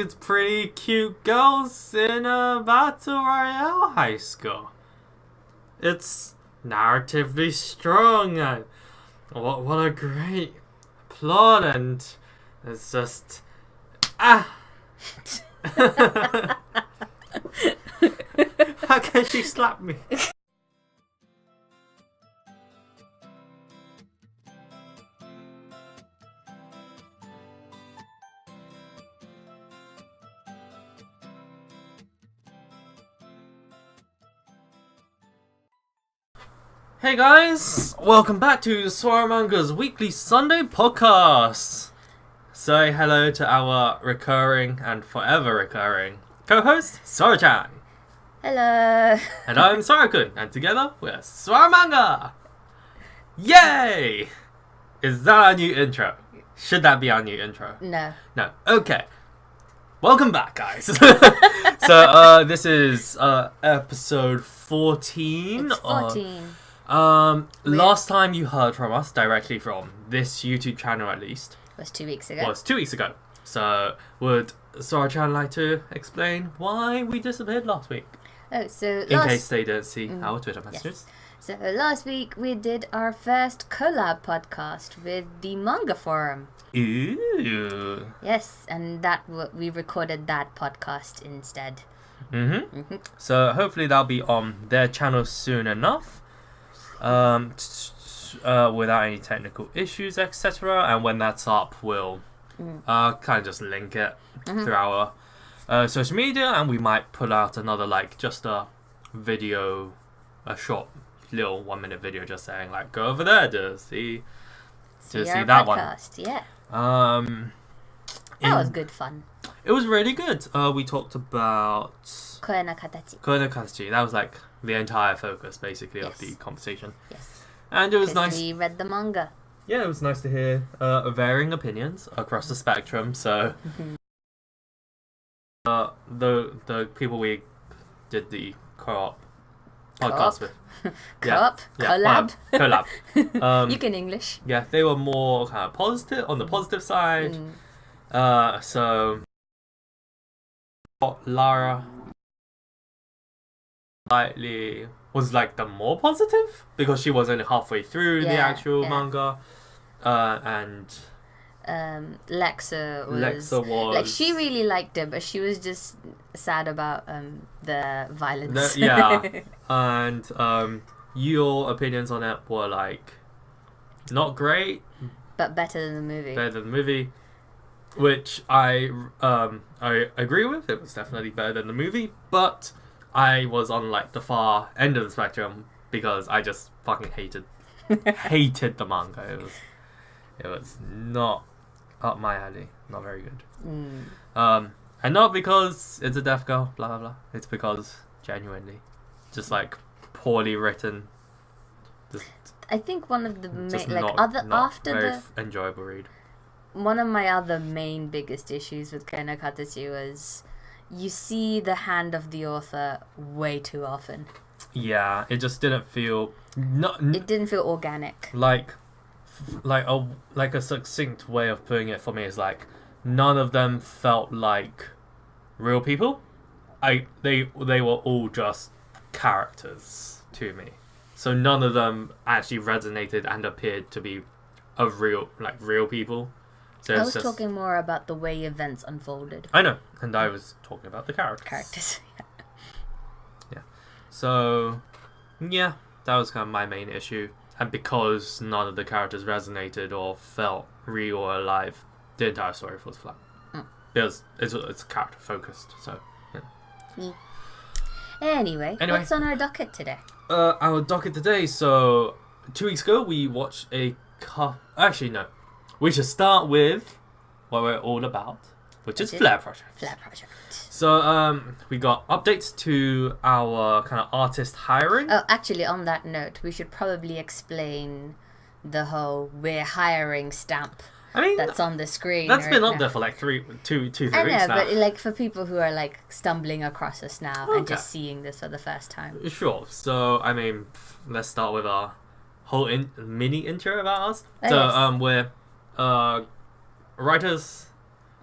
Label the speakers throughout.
Speaker 1: It's pretty cute girls in a battle royale high school. It's narratively strong and what a great plot, and it's just How can she slap me? Hey guys, welcome back to SWRUManga's weekly Sunday podcast. Say hello to our recurring and forever recurring co-host, SWRU-Chan.
Speaker 2: Hello.
Speaker 1: And I'm SWRU-kun, and together we're SWRUManga. Yay! Is that our new intro? Should that be our new intro?
Speaker 2: No.
Speaker 1: No. Okay. Welcome back, guys. So this is episode 14.
Speaker 2: It's 14.
Speaker 1: Last time you heard from us directly from this YouTube channel, at least,
Speaker 2: Was 2 weeks ago.
Speaker 1: was 2 weeks ago. So would SWRU-Chan like to explain why we disappeared last week?
Speaker 2: Oh, so
Speaker 1: In case they didn't see our Twitter messages.
Speaker 2: So last week we did our first collab podcast with the Manga Forum.
Speaker 1: Ooh.
Speaker 2: Yes, and we recorded that podcast instead.
Speaker 1: So hopefully that'll be on their channel soon enough. Without any technical issues, etc. And when that's up, we'll kind of just link it through our social media, and we might put out another just a video, a short little 1 minute video, just saying go over there to see that
Speaker 2: podcast,
Speaker 1: one.
Speaker 2: Yeah. That was good fun.
Speaker 1: It was really good. We talked about
Speaker 2: Koe no Katachi.
Speaker 1: Koe no Katachi. That was the entire focus, basically, of the conversation.
Speaker 2: Yes.
Speaker 1: And it was nice.
Speaker 2: We read the manga.
Speaker 1: Yeah, it was nice to hear varying opinions across the spectrum. So, the people we did the co-op podcast with,
Speaker 2: Co-op? Collab?
Speaker 1: collab.
Speaker 2: You can English.
Speaker 1: Yeah, they were more kind of positive, on the positive side. So, Lara slightly was the more positive because she was only halfway through the actual manga, and
Speaker 2: Lexa was she really liked it, but she was just sad about the violence.
Speaker 1: And your opinions on it were not great,
Speaker 2: but better than the movie.
Speaker 1: Which I agree with. It was definitely better than the movie, but I was on the far end of the spectrum because I just fucking hated the manga. It was not up my alley. Not very good. And not because it's a deaf girl, blah blah blah. It's because genuinely, just poorly written.
Speaker 2: I think one of the
Speaker 1: enjoyable read.
Speaker 2: One of my other main biggest issues with Koe no Katachi was you see the hand of the author way too often.
Speaker 1: Yeah, it just didn't feel
Speaker 2: it didn't feel organic.
Speaker 1: A succinct way of putting it for me is none of them felt like real people. They were all just characters to me. So none of them actually resonated and appeared to be of real people. So
Speaker 2: I was talking more about the way events unfolded.
Speaker 1: I know, and I was talking about the characters. Yeah. So, yeah, that was kind of my main issue. And because none of the characters resonated or felt real or alive, the entire story falls flat. Because it's character focused, so, yeah.
Speaker 2: Anyway, what's on our docket today?
Speaker 1: Our docket today, so 2 weeks ago we watched actually, no. We should start with what we're all about, which is Flare Project.
Speaker 2: Flare Project.
Speaker 1: So, we got updates to our kind of artist hiring.
Speaker 2: Oh, actually, on that note, we should probably explain the whole "we're hiring" stamp. That's on the screen.
Speaker 1: That's been up there for 3 weeks now.
Speaker 2: I know, but for people who are stumbling across us now and just seeing this for the first time.
Speaker 1: Sure. So, let's start with our whole mini intro about us.
Speaker 2: Yes.
Speaker 1: We're writers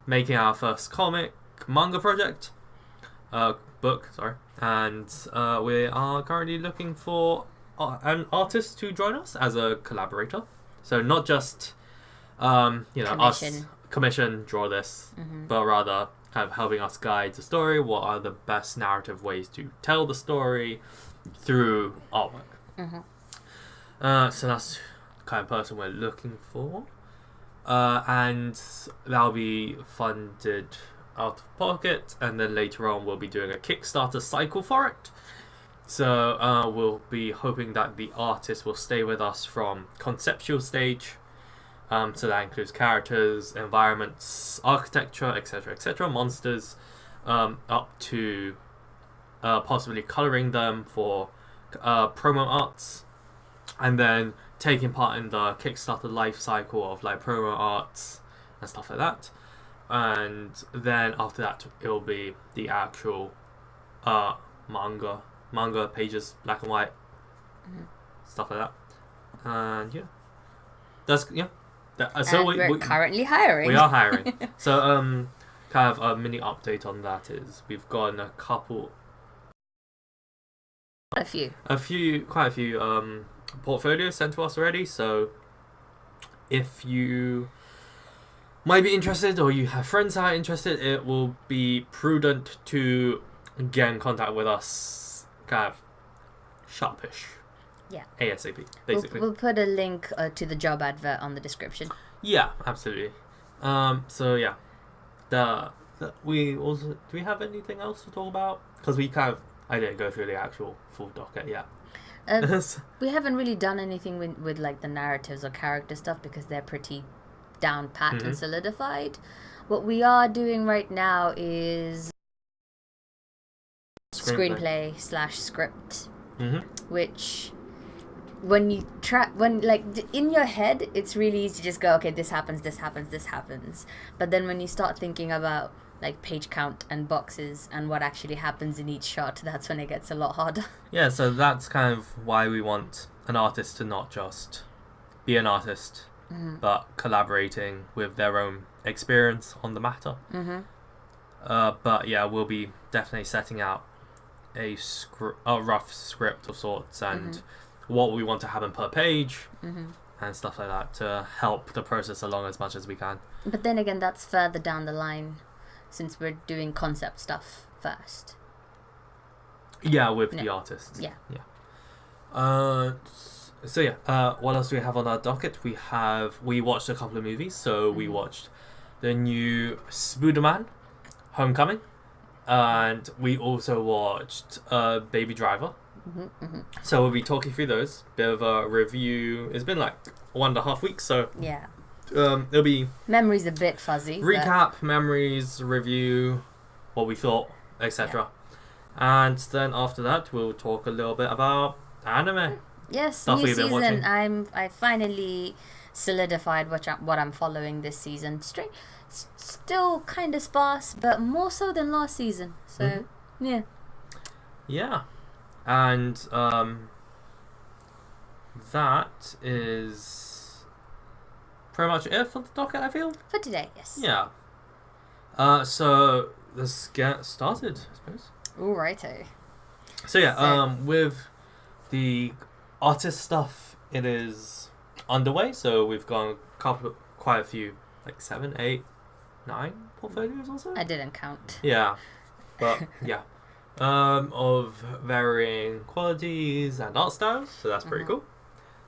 Speaker 1: making our first comic manga project, book, sorry, and we are currently looking for an artist to join us as a collaborator. So not just us commission draw this, but rather kind of helping us guide the story. What are the best narrative ways to tell the story through artwork? So that's the kind of person we're looking for, and that'll be funded out of pocket, and then later on we'll be doing a Kickstarter cycle for it. So we'll be hoping that the artist will stay with us from conceptual stage, so that includes characters, environments, architecture, etc., monsters, up to possibly colouring them for promo arts, and then taking part in the Kickstarter life cycle of like promo arts and stuff like that. And then after that, it will be the actual manga pages, black and white, stuff like that. And yeah, that's so
Speaker 2: we're currently hiring.
Speaker 1: We are hiring. So kind of a mini update on that is we've gotten quite a few portfolios sent to us already. So if you might be interested, or you have friends that are interested, it will be prudent to get in contact with us kind of sharpish.
Speaker 2: Yeah.
Speaker 1: ASAP, basically.
Speaker 2: We'll put a link to the job advert on the description.
Speaker 1: Yeah, absolutely. So yeah, we also, do we have anything else to talk about? Because I didn't go through the actual full docket yet.
Speaker 2: We haven't really done anything with like the narratives or character stuff because they're pretty down pat and solidified. What we are doing right now is screenplay/script, which when you in your head it's really easy to just go, okay, this happens, but then when you start thinking about like page count and boxes and what actually happens in each shot, that's when it gets a lot harder.
Speaker 1: Yeah, so that's kind of why we want an artist to not just be an artist, but collaborating with their own experience on the matter. But yeah, we'll be definitely setting out a rough script of sorts, and what we want to happen per page, and stuff like that, to help the process along as much as we can.
Speaker 2: But then again, that's further down the line, since we're doing concept stuff first.
Speaker 1: Yeah, with the artists.
Speaker 2: Yeah.
Speaker 1: So yeah, what else do we have on our docket? We watched a couple of movies. So we watched the new Spiderman Homecoming, and we also watched Baby Driver. So we'll be talking through those. Bit of a review. It's been like 1.5 weeks, so
Speaker 2: yeah.
Speaker 1: It'll be
Speaker 2: memories a bit fuzzy.
Speaker 1: Recap, memories, review, what we thought, etc. And then after that, we'll talk a little bit about anime.
Speaker 2: Yes,
Speaker 1: stuff
Speaker 2: new
Speaker 1: we've been
Speaker 2: season.
Speaker 1: watching.
Speaker 2: I finally solidified what I'm following this season. Still kind of sparse, but more so than last season. So yeah.
Speaker 1: Yeah, and that is pretty much it for the docket, I feel.
Speaker 2: For today, yes.
Speaker 1: Yeah. So let's get started, I suppose.
Speaker 2: Alrighty.
Speaker 1: So yeah, with the artist stuff, it is underway. So we've gone quite a few, like 7, 8, 9 portfolios or so.
Speaker 2: I didn't count.
Speaker 1: Yeah, but yeah, of varying qualities and art styles. So that's pretty cool.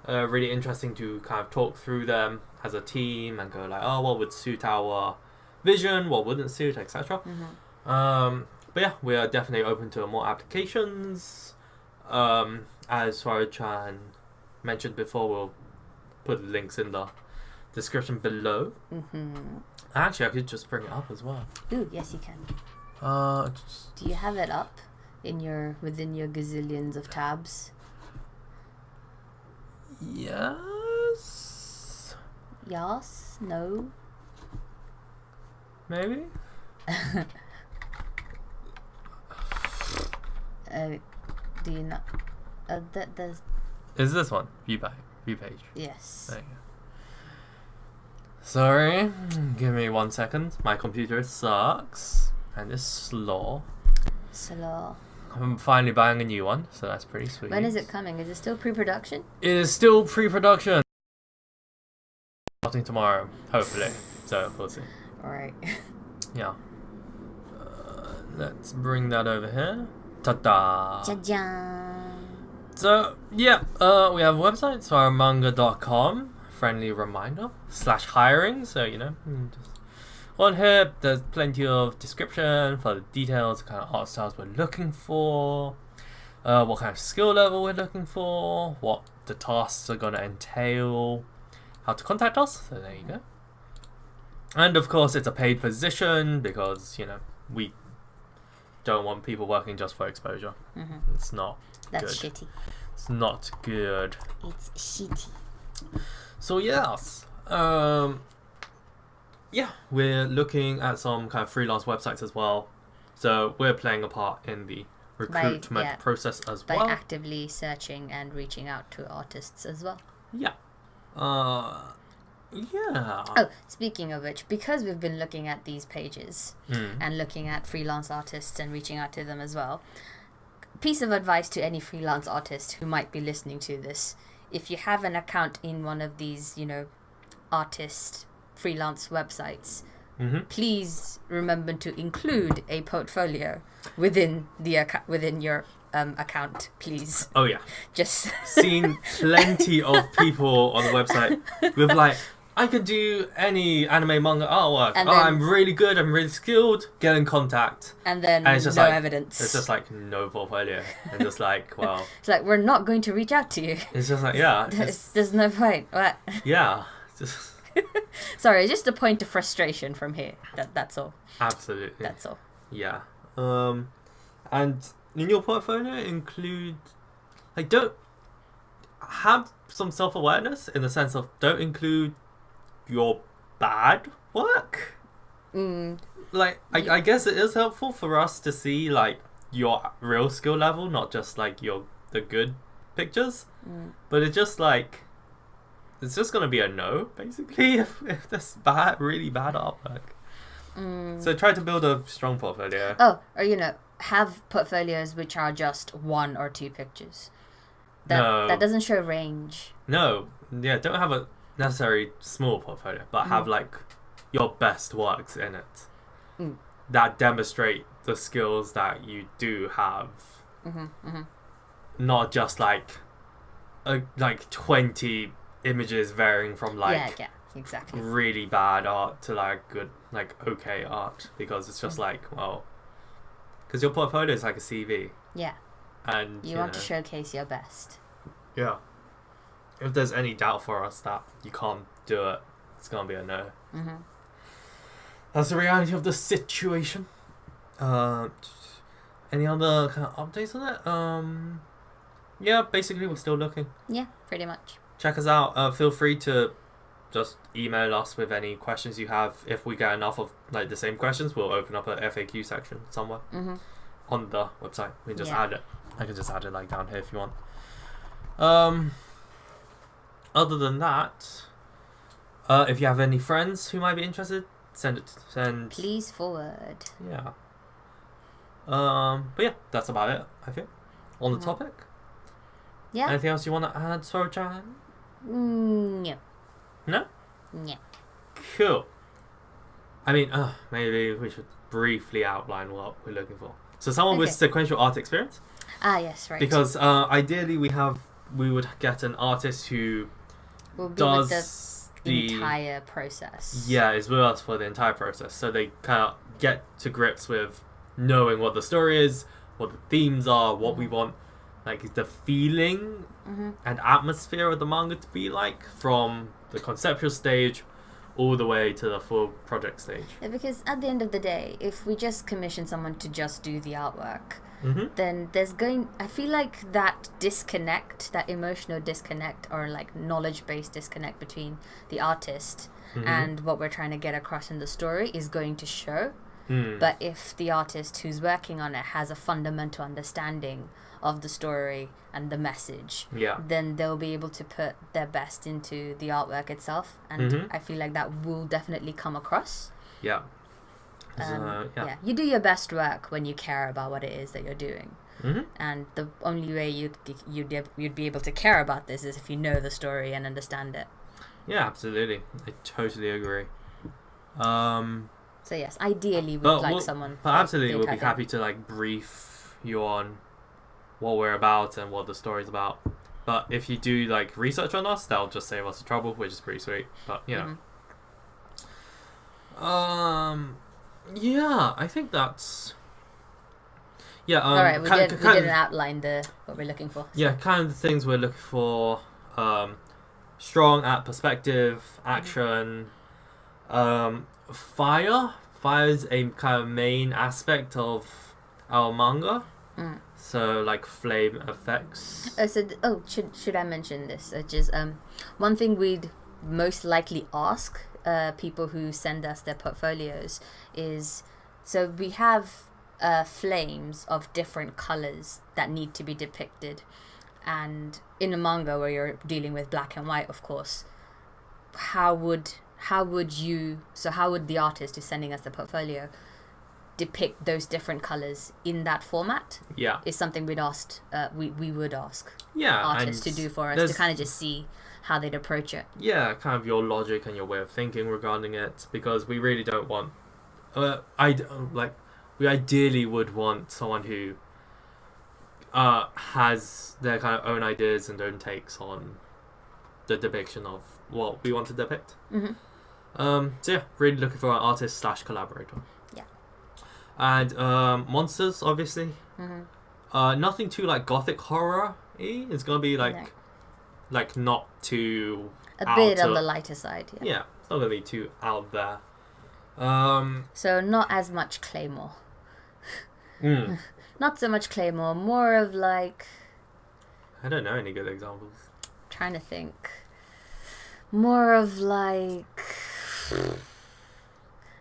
Speaker 1: Really interesting to kind of talk through them as a team and go like, oh, what would suit our vision, what wouldn't suit, etc. But yeah, we are definitely open to more applications. As SWRU-Chan mentioned before, we'll put links in the description below. Actually, I could just bring it up as well.
Speaker 2: Ooh, yes, you can. Do you have it up within your gazillions of tabs?
Speaker 1: Yes.
Speaker 2: Yes. No.
Speaker 1: Maybe.
Speaker 2: Do you not? There's.
Speaker 1: Is this one view page?
Speaker 2: Yes.
Speaker 1: There you go. Sorry, give me 1 second. My computer sucks. And this Slaw.
Speaker 2: Slaw.
Speaker 1: I'm finally buying a new one, so that's pretty sweet.
Speaker 2: When is it coming? Is it still pre-production?
Speaker 1: It is still pre-production. Starting tomorrow, hopefully. So we'll see.
Speaker 2: Alright.
Speaker 1: Yeah. Let's bring that over here. Ta-da!
Speaker 2: Cha-jan.
Speaker 1: So, yeah, we have a website, SWRUManga.com. Friendly reminder. /hiring, so, you know, just on here, there's plenty of description for the details, the kind of art styles we're looking for, what kind of skill level we're looking for, what the tasks are going to entail, how to contact us, so there you go. And of course, it's a paid position because, you know, we don't want people working just for exposure. It's not
Speaker 2: That's
Speaker 1: good.
Speaker 2: shitty.
Speaker 1: It's not good.
Speaker 2: It's shitty.
Speaker 1: So yes, yeah, we're looking at some kind of freelance websites as well. So we're playing a part in the recruitment process as well.
Speaker 2: By actively searching and reaching out to artists as well.
Speaker 1: Yeah. Yeah.
Speaker 2: Oh, speaking of which, because we've been looking at these pages and looking at freelance artists and reaching out to them as well, piece of advice to any freelance artist who might be listening to this: if you have an account in one of these, you know, artist freelance websites, please remember to include a portfolio within the within your account, please.
Speaker 1: Oh yeah.
Speaker 2: Just
Speaker 1: seen plenty of people on the website with like, I could do any anime manga artwork.
Speaker 2: And
Speaker 1: oh,
Speaker 2: then,
Speaker 1: I'm really good. I'm really skilled. Get in contact.
Speaker 2: And then
Speaker 1: it's just
Speaker 2: no
Speaker 1: like,
Speaker 2: evidence.
Speaker 1: It's just like no portfolio. And just like, well.
Speaker 2: It's like, we're not going to reach out to you.
Speaker 1: It's just like, yeah.
Speaker 2: There's no point. What?
Speaker 1: Yeah. Just.
Speaker 2: Sorry, just a point of frustration from here. That's all.
Speaker 1: Absolutely.
Speaker 2: That's all.
Speaker 1: Yeah. And in your portfolio include, like, don't have some self-awareness in the sense of don't include your bad work. Like, I guess it is helpful for us to see like your real skill level, not just like the good pictures. But it's just like, it's just gonna be a no basically if that's bad, really bad artwork. So try to build a strong portfolio.
Speaker 2: Oh, or you know, have portfolios which are just 1 or 2 pictures. That doesn't show range.
Speaker 1: No, yeah, don't have a necessary small portfolio, but have like your best works in it that demonstrate the skills that you do have. Not just like 20 images varying from like
Speaker 2: exactly
Speaker 1: really bad art to like good, like okay art, because it's just like, well, because your portfolio is like a CV.
Speaker 2: Yeah.
Speaker 1: And
Speaker 2: you want to showcase your best.
Speaker 1: Yeah. If there's any doubt for us that you can't do it, it's gonna be a no. That's the reality of the situation. Any other kind of updates on that? Yeah, basically we're still looking.
Speaker 2: Yeah, pretty much.
Speaker 1: Check us out. Feel free to just email us with any questions you have. If we get enough of like the same questions, we'll open up a FAQ section somewhere on the website. We can just add it. I can just add it like down here if you want. Other than that, if you have any friends who might be interested, send.
Speaker 2: Please forward.
Speaker 1: Yeah. But yeah, that's about it, I think, on the topic.
Speaker 2: Yeah.
Speaker 1: Anything else you want to add, SWRU-Chan?
Speaker 2: No.
Speaker 1: No?
Speaker 2: No.
Speaker 1: Cool. I mean, maybe we should briefly outline what we're looking for. So someone with sequential art experience.
Speaker 2: Ah, yes, right.
Speaker 1: Because ideally we would get an artist who
Speaker 2: will be
Speaker 1: does
Speaker 2: with the entire process.
Speaker 1: Yeah, is with us for the entire process. So they kind of get to grips with knowing what the story is, what the themes are, what we want, like the feeling and atmosphere of the manga to be like from the conceptual stage all the way to the full project stage.
Speaker 2: Yeah, because at the end of the day, if we just commission someone to just do the artwork, then I feel like that disconnect, that emotional disconnect or like knowledge-based disconnect between the artist and what we're trying to get across in the story is going to show. But if the artist who's working on it has a fundamental understanding of the story and the message, then they'll be able to put their best into the artwork itself, and I feel like that will definitely come across.
Speaker 1: Yeah.
Speaker 2: You do your best work when you care about what it is that you're doing. And the only way you'd be able to care about this is if you know the story and understand it.
Speaker 1: Yeah, absolutely. I totally agree.
Speaker 2: So yes, ideally we'd like someone.
Speaker 1: But absolutely, we'll be happy to like brief you on what we're about and what the story's about. But if you do like research on us, that'll just save us the trouble, which is pretty sweet. But you know. Yeah, I think that's. Yeah.
Speaker 2: All right, we didn't outline what we're looking for. So.
Speaker 1: Yeah, kind of the things we're looking for. Strong at perspective, action, fire. Fire is a kind of main aspect of our manga. So like flame effects.
Speaker 2: Should I mention this? Which is one thing we'd most likely ask people who send us their portfolios is, so we have flames of different colors that need to be depicted, and in a manga where you're dealing with black and white, of course, how would the artist who's sending us the portfolio depict those different colors in that format?
Speaker 1: Yeah,
Speaker 2: is something we would ask artists to do for us, to kind of just see how they'd approach it.
Speaker 1: Yeah, kind of your logic and your way of thinking regarding it, because we really don't want we ideally would want someone who has their kind of own ideas and own takes on the depiction of what we want to depict. So yeah, really looking for an artist / collaborator.
Speaker 2: Yeah.
Speaker 1: And monsters, obviously. Nothing too like gothic horror-y. It's gonna be like not too
Speaker 2: a bit on the lighter side.
Speaker 1: Yeah, it's not gonna be too out there.
Speaker 2: So not as much Claymore. Not so much Claymore, more of like...
Speaker 1: I don't know any good examples.
Speaker 2: Trying to think. More of like...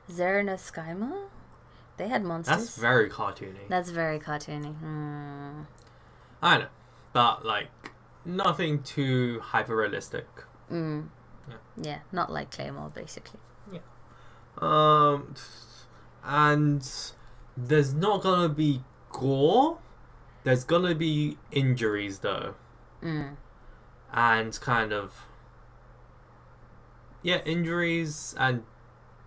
Speaker 2: SWRU-Chan? They had monsters.
Speaker 1: That's very cartoony. I don't know. But like, nothing too hyper-realistic.
Speaker 2: Yeah, not like Claymore, basically.
Speaker 1: Yeah. And there's not gonna be gore. There's gonna be injuries though. And kind of injuries and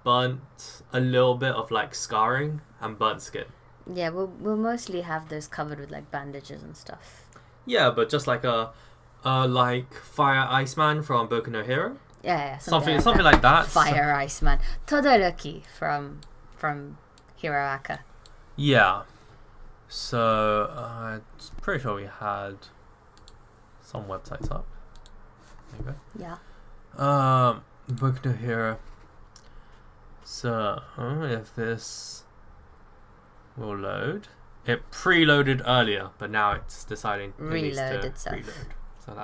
Speaker 1: a little bit of like scarring and burnt skin.
Speaker 2: Yeah, we'll mostly have those covered with like bandages and stuff.
Speaker 1: Yeah, but just like a like Fire Iceman from Boku no Hero.
Speaker 2: Yeah,
Speaker 1: something like that.
Speaker 2: Fire Iceman, Todoroki from Hiroaka.
Speaker 1: Yeah. So I'm pretty sure we had some websites up. There you go.
Speaker 2: Yeah.
Speaker 1: Book no Hero. So if this will load, it preloaded earlier, but now it's deciding
Speaker 2: reload itself.
Speaker 1: Reload. So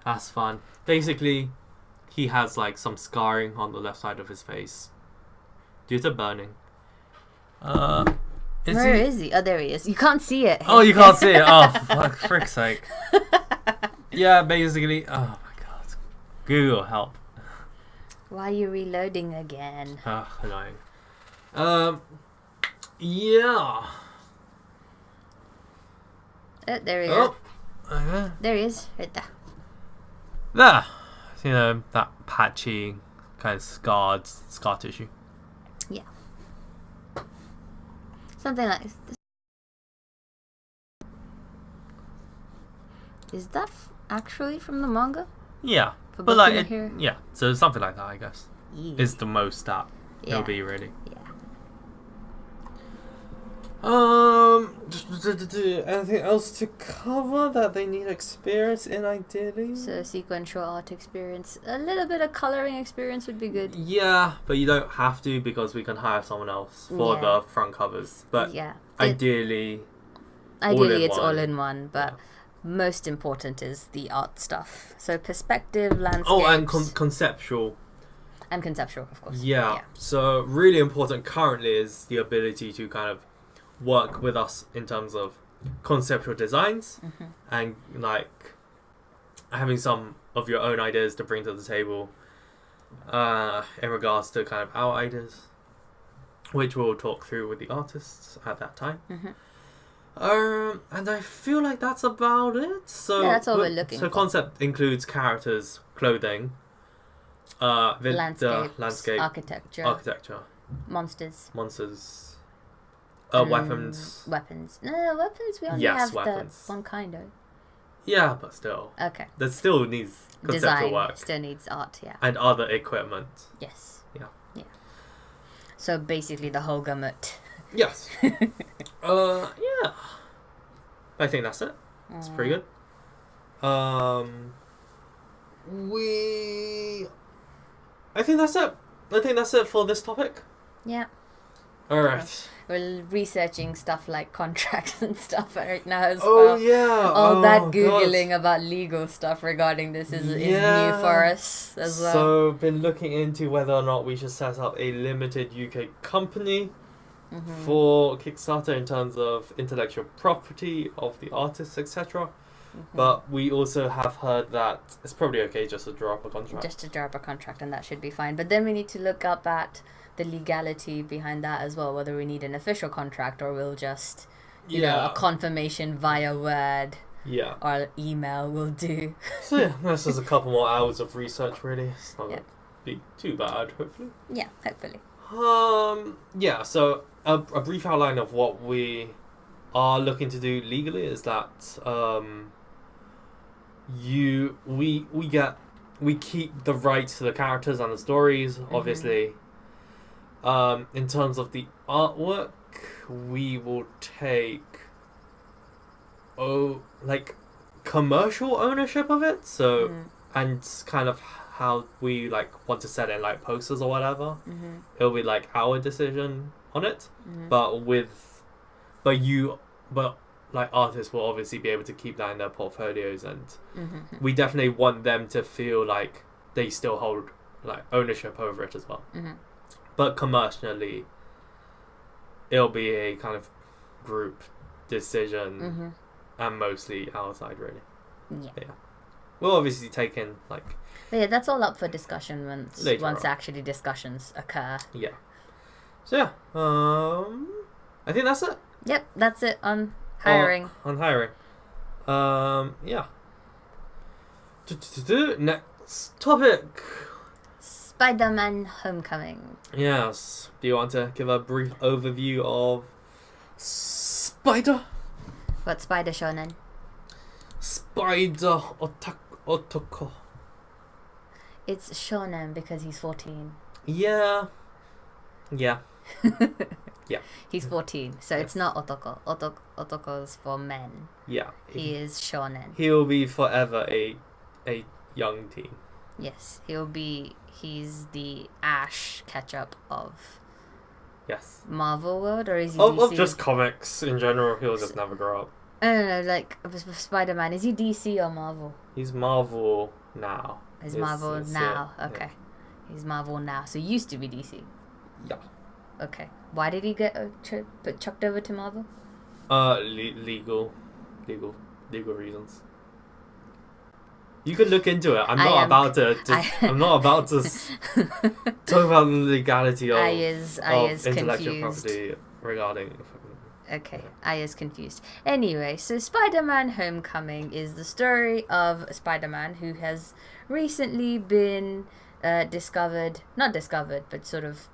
Speaker 1: that's fun. Basically, he has like some scarring on the left side of his face due to burning.
Speaker 2: Where is he? Oh, there he is. You can't see it.
Speaker 1: Oh, you can't see it. Oh, for frick's sake. Yeah, basically. Oh my god. Google, help.
Speaker 2: Why are you reloading again?
Speaker 1: Annoying. Yeah.
Speaker 2: Oh, there he is. There he is, right there.
Speaker 1: There. You know, that patchy kind of scar tissue.
Speaker 2: Yeah. Something like this. Is that actually from the manga?
Speaker 1: Yeah. But like, yeah, so something like that, I guess, is the most that it'll be, really.
Speaker 2: Yeah.
Speaker 1: Anything else to cover that they need experience in, ideally?
Speaker 2: So sequential art experience, a little bit of coloring experience would be good.
Speaker 1: Yeah, but you don't have to, because we can hire someone else for the front covers. But ideally
Speaker 2: it's all in one, but most important is the art stuff. So perspective, landscapes.
Speaker 1: Oh, and conceptual.
Speaker 2: And conceptual, of course.
Speaker 1: Yeah. So really important currently is the ability to kind of work with us in terms of conceptual designs and like having some of your own ideas to bring to the table in regards to kind of our ideas. which we'll talk through with the artists at that time. And I feel like that's about it. So
Speaker 2: yeah, that's all we're looking
Speaker 1: for. So concept includes characters, clothing,
Speaker 2: landscape, architecture, monsters,
Speaker 1: weapons.
Speaker 2: No, weapons. We only have weapons. The one kind of.
Speaker 1: Yeah, but still.
Speaker 2: Okay.
Speaker 1: That still needs conceptual work.
Speaker 2: Still needs art. Yeah.
Speaker 1: And other equipment.
Speaker 2: Yes.
Speaker 1: Yeah.
Speaker 2: Yeah. So basically, the whole gamut.
Speaker 1: Yes. Yeah. I think that's it. It's pretty good. I think that's it. I think that's it for this topic.
Speaker 2: Yeah.
Speaker 1: Alright.
Speaker 2: We're researching stuff like contracts and stuff right now as
Speaker 1: well.
Speaker 2: Oh,
Speaker 1: yeah.
Speaker 2: All that Googling about legal stuff regarding this is new for us as well.
Speaker 1: So, been looking into whether or not we should set up a limited UK company for Kickstarter in terms of intellectual property of the artists, etc. But we also have heard that it's probably okay just to draw up a contract.
Speaker 2: Just to draw up a contract, and that should be fine. But then we need to look up at the legality behind that as well, whether we need an official contract or we'll just, you know, a confirmation via Word or email will do.
Speaker 1: So yeah, this is a couple more hours of research really. It's not going to be too bad, hopefully.
Speaker 2: Yeah, hopefully.
Speaker 1: Yeah, so a brief outline of what we are looking to do legally is that we keep the rights to the characters and the stories, obviously. In terms of the artwork, we will take commercial ownership of it, so and kind of how we want to set it in posters or whatever. It'll be our decision on it, but artists will obviously be able to keep that in their portfolios, and we definitely want them to feel like they still hold ownership over it as well. But commercially, it'll be a kind of group decision, and mostly our side really. Yeah. We'll obviously take in But
Speaker 2: yeah, that's all up for discussion once actually discussions occur.
Speaker 1: Yeah. So yeah, I think that's it.
Speaker 2: Yep, that's it on hiring.
Speaker 1: On hiring. Yeah. Next topic.
Speaker 2: Spiderman Homecoming.
Speaker 1: Yes. Do you want to give a brief overview of Spider?
Speaker 2: What Spider Shonen?
Speaker 1: Spider Otoko.
Speaker 2: It's shonen because he's 14.
Speaker 1: Yeah. Yeah. Yeah.
Speaker 2: He's 14, so it's not otoko. Otoko's for men.
Speaker 1: Yeah.
Speaker 2: He is shonen.
Speaker 1: He'll be forever a young teen.
Speaker 2: Yes, he's the Ash Ketchup of Marvel world, or is he DC?
Speaker 1: Of just comics in general, he'll just never grow up.
Speaker 2: I don't know, Spider-Man, is he DC or Marvel?
Speaker 1: He's Marvel now.
Speaker 2: He's Marvel now, okay. Yeah. He's Marvel now, so he used to be DC.
Speaker 1: Yeah.
Speaker 2: Okay. Why did he get chucked over to Marvel?
Speaker 1: Legal reasons. You can look into it. I'm not about to talk about the legality of intellectual property regarding.
Speaker 2: Okay, I is confused. Anyway, so Spider-Man Homecoming is the story of Spider-Man who has recently been not discovered, but sort of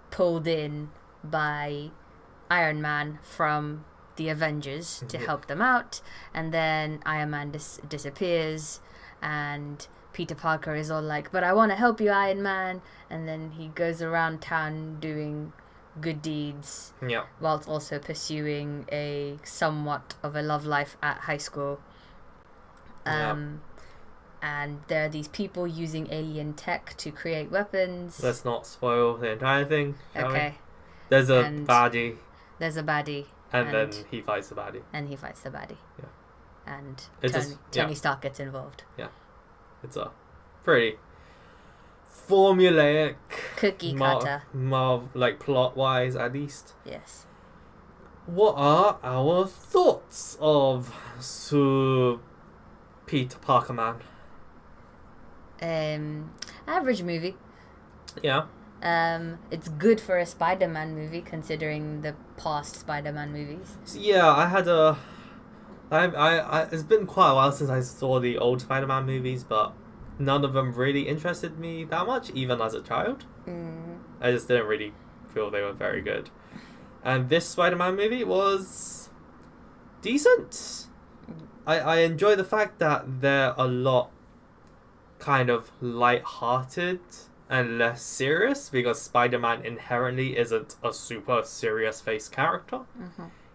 Speaker 2: pulled in by Iron Man from the Avengers to help them out, and then Iron Man disappears, and Peter Parker is all like, but I want to help you, Iron Man, and then he goes around town doing good deeds whilst also pursuing a somewhat of a love life at high school. And there are these people using alien tech to create weapons.
Speaker 1: Let's not spoil the entire thing, shall we?
Speaker 2: There's
Speaker 1: a baddie. And then he fights the baddie.
Speaker 2: Yeah. And
Speaker 1: it's
Speaker 2: Tony Stark gets involved.
Speaker 1: Yeah. It's a pretty formulaic
Speaker 2: cookie cutter.
Speaker 1: Plot-wise, at least.
Speaker 2: Yes.
Speaker 1: What are our thoughts of Peter Parker Man?
Speaker 2: Average movie.
Speaker 1: Yeah.
Speaker 2: It's good for a Spider-Man movie considering the past Spider-Man movies.
Speaker 1: So, yeah, I had a. It's been quite a while since I saw the old Spider-Man movies, but none of them really interested me that much, even as a child. I just didn't really feel they were very good. And this Spider-Man movie was decent. I enjoy the fact that they're a lot kind of light-hearted and less serious, because Spider-Man inherently isn't a super serious-faced character.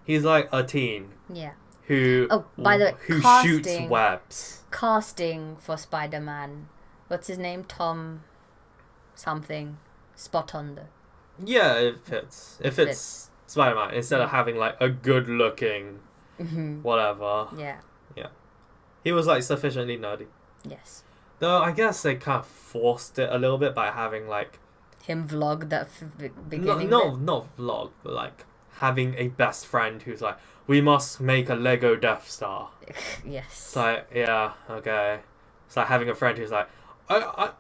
Speaker 1: He's like a teen.
Speaker 2: Yeah.
Speaker 1: Who
Speaker 2: by the way,
Speaker 1: who shoots webs.
Speaker 2: Casting for Spider-Man. What's his name? Tom something. Spot on though.
Speaker 1: Yeah, it fits. It fits Spider-Man instead of having like a good-looking whatever.
Speaker 2: Yeah.
Speaker 1: Yeah. He was like sufficiently nerdy.
Speaker 2: Yes.
Speaker 1: Though I guess they kind of forced it a little bit by having like
Speaker 2: him vlog that beginning.
Speaker 1: Not vlog, but like having a best friend who's like, we must make a Lego Death Star.
Speaker 2: Yes.
Speaker 1: It's like, yeah, okay. It's like having a friend who's like, oh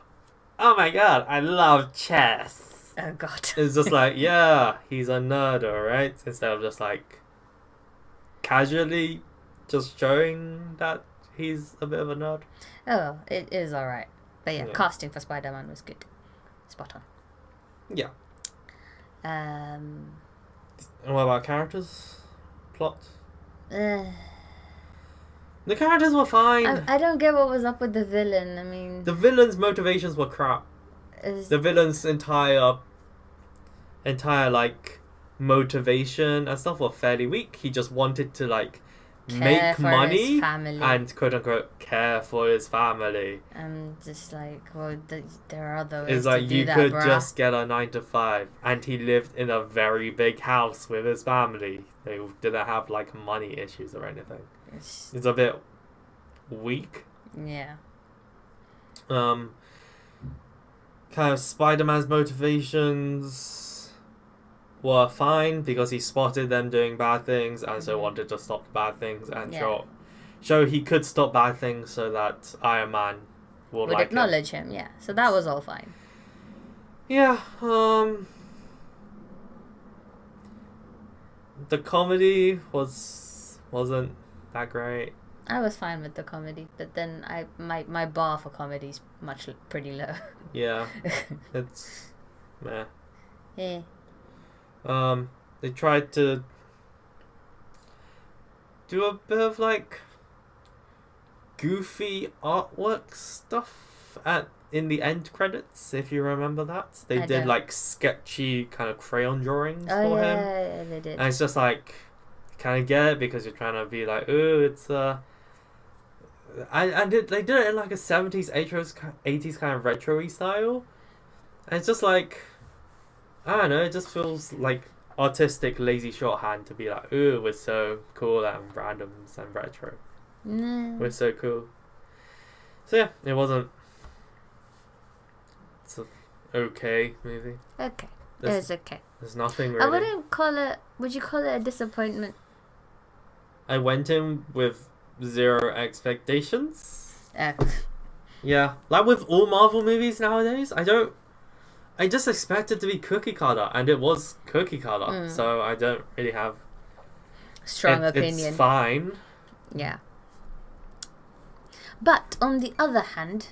Speaker 1: my god, I love chess.
Speaker 2: Oh god.
Speaker 1: It's just like, yeah, he's a nerd, alright? Instead of just like casually just showing that he's a bit of a nerd.
Speaker 2: Oh, it is alright. But yeah, casting for Spider-Man was good. Spot on.
Speaker 1: Yeah.
Speaker 2: And
Speaker 1: what about characters? Plot?
Speaker 2: The
Speaker 1: characters were fine.
Speaker 2: I don't get what was up with the villain. I mean,
Speaker 1: the villain's motivations were crap. The villain's entire like motivation and stuff were fairly weak. He just wanted to like make money and quote unquote care for his family.
Speaker 2: Just like, well, there are other ways
Speaker 1: it's like
Speaker 2: to do
Speaker 1: you
Speaker 2: that,
Speaker 1: could
Speaker 2: bruh.
Speaker 1: just get a 9 to 5, and he lived in a very big house with his family. They didn't have like money issues or anything. It's a bit weak.
Speaker 2: Yeah.
Speaker 1: Kind of Spider-Man's motivations were fine because he spotted them doing bad things and so wanted to stop the bad things and show he could stop bad things so that Iron Man would like
Speaker 2: acknowledge him. Yeah, so that was all fine.
Speaker 1: Yeah. The comedy wasn't that great.
Speaker 2: I was fine with the comedy, but then my bar for comedy is pretty low.
Speaker 1: Yeah, it's meh.
Speaker 2: Yeah.
Speaker 1: They tried to do a bit of like goofy artwork stuff in the end credits, if you remember that. They did like sketchy kind of crayon drawings for him.
Speaker 2: Yeah, they did.
Speaker 1: And it's just like, kind of get it because you're trying to be like, ooh, it's they did it in like a 70s, 80s kind of retro-y style. And it's just like, I don't know, it just feels like artistic, lazy shorthand to be like, ooh, we're so cool and random and retro. We're so cool. So yeah, it wasn't. It's an okay movie.
Speaker 2: Okay. It was okay.
Speaker 1: There's nothing really.
Speaker 2: I wouldn't call it. Would you call it a disappointment?
Speaker 1: I went in with 0 expectations. Yeah, like with all Marvel movies nowadays, I just expect it to be cookie cutter, and it was cookie cutter, so I don't really have
Speaker 2: strong opinion.
Speaker 1: It's fine.
Speaker 2: Yeah. But on the other hand,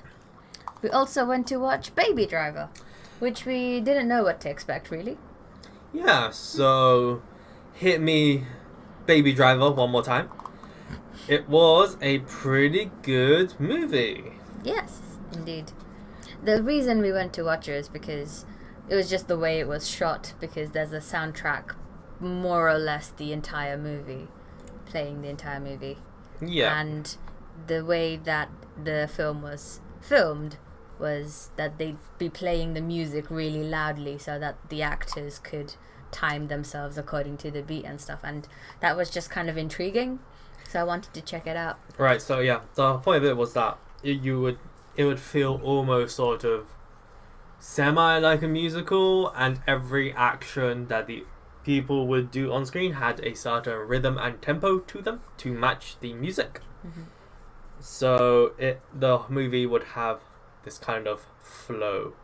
Speaker 2: we also went to watch Baby Driver, which we didn't know what to expect, really.
Speaker 1: Yeah, so hit me Baby Driver one more time. It was a pretty good movie.
Speaker 2: Yes, indeed. The reason we went to watch it is because it was just the way it was shot, because there's a soundtrack more or less the entire movie, playing the entire movie.
Speaker 1: Yeah.
Speaker 2: And the way that the film was filmed was that they'd be playing the music really loudly so that the actors could time themselves according to the beat and stuff, and that was just kind of intriguing, so I wanted to check it out.
Speaker 1: Right, so yeah, the point of it was that it would feel almost sort of semi like a musical, and every action that the people would do on screen had a certain rhythm and tempo to them to match the music. So the movie would have this kind of flow.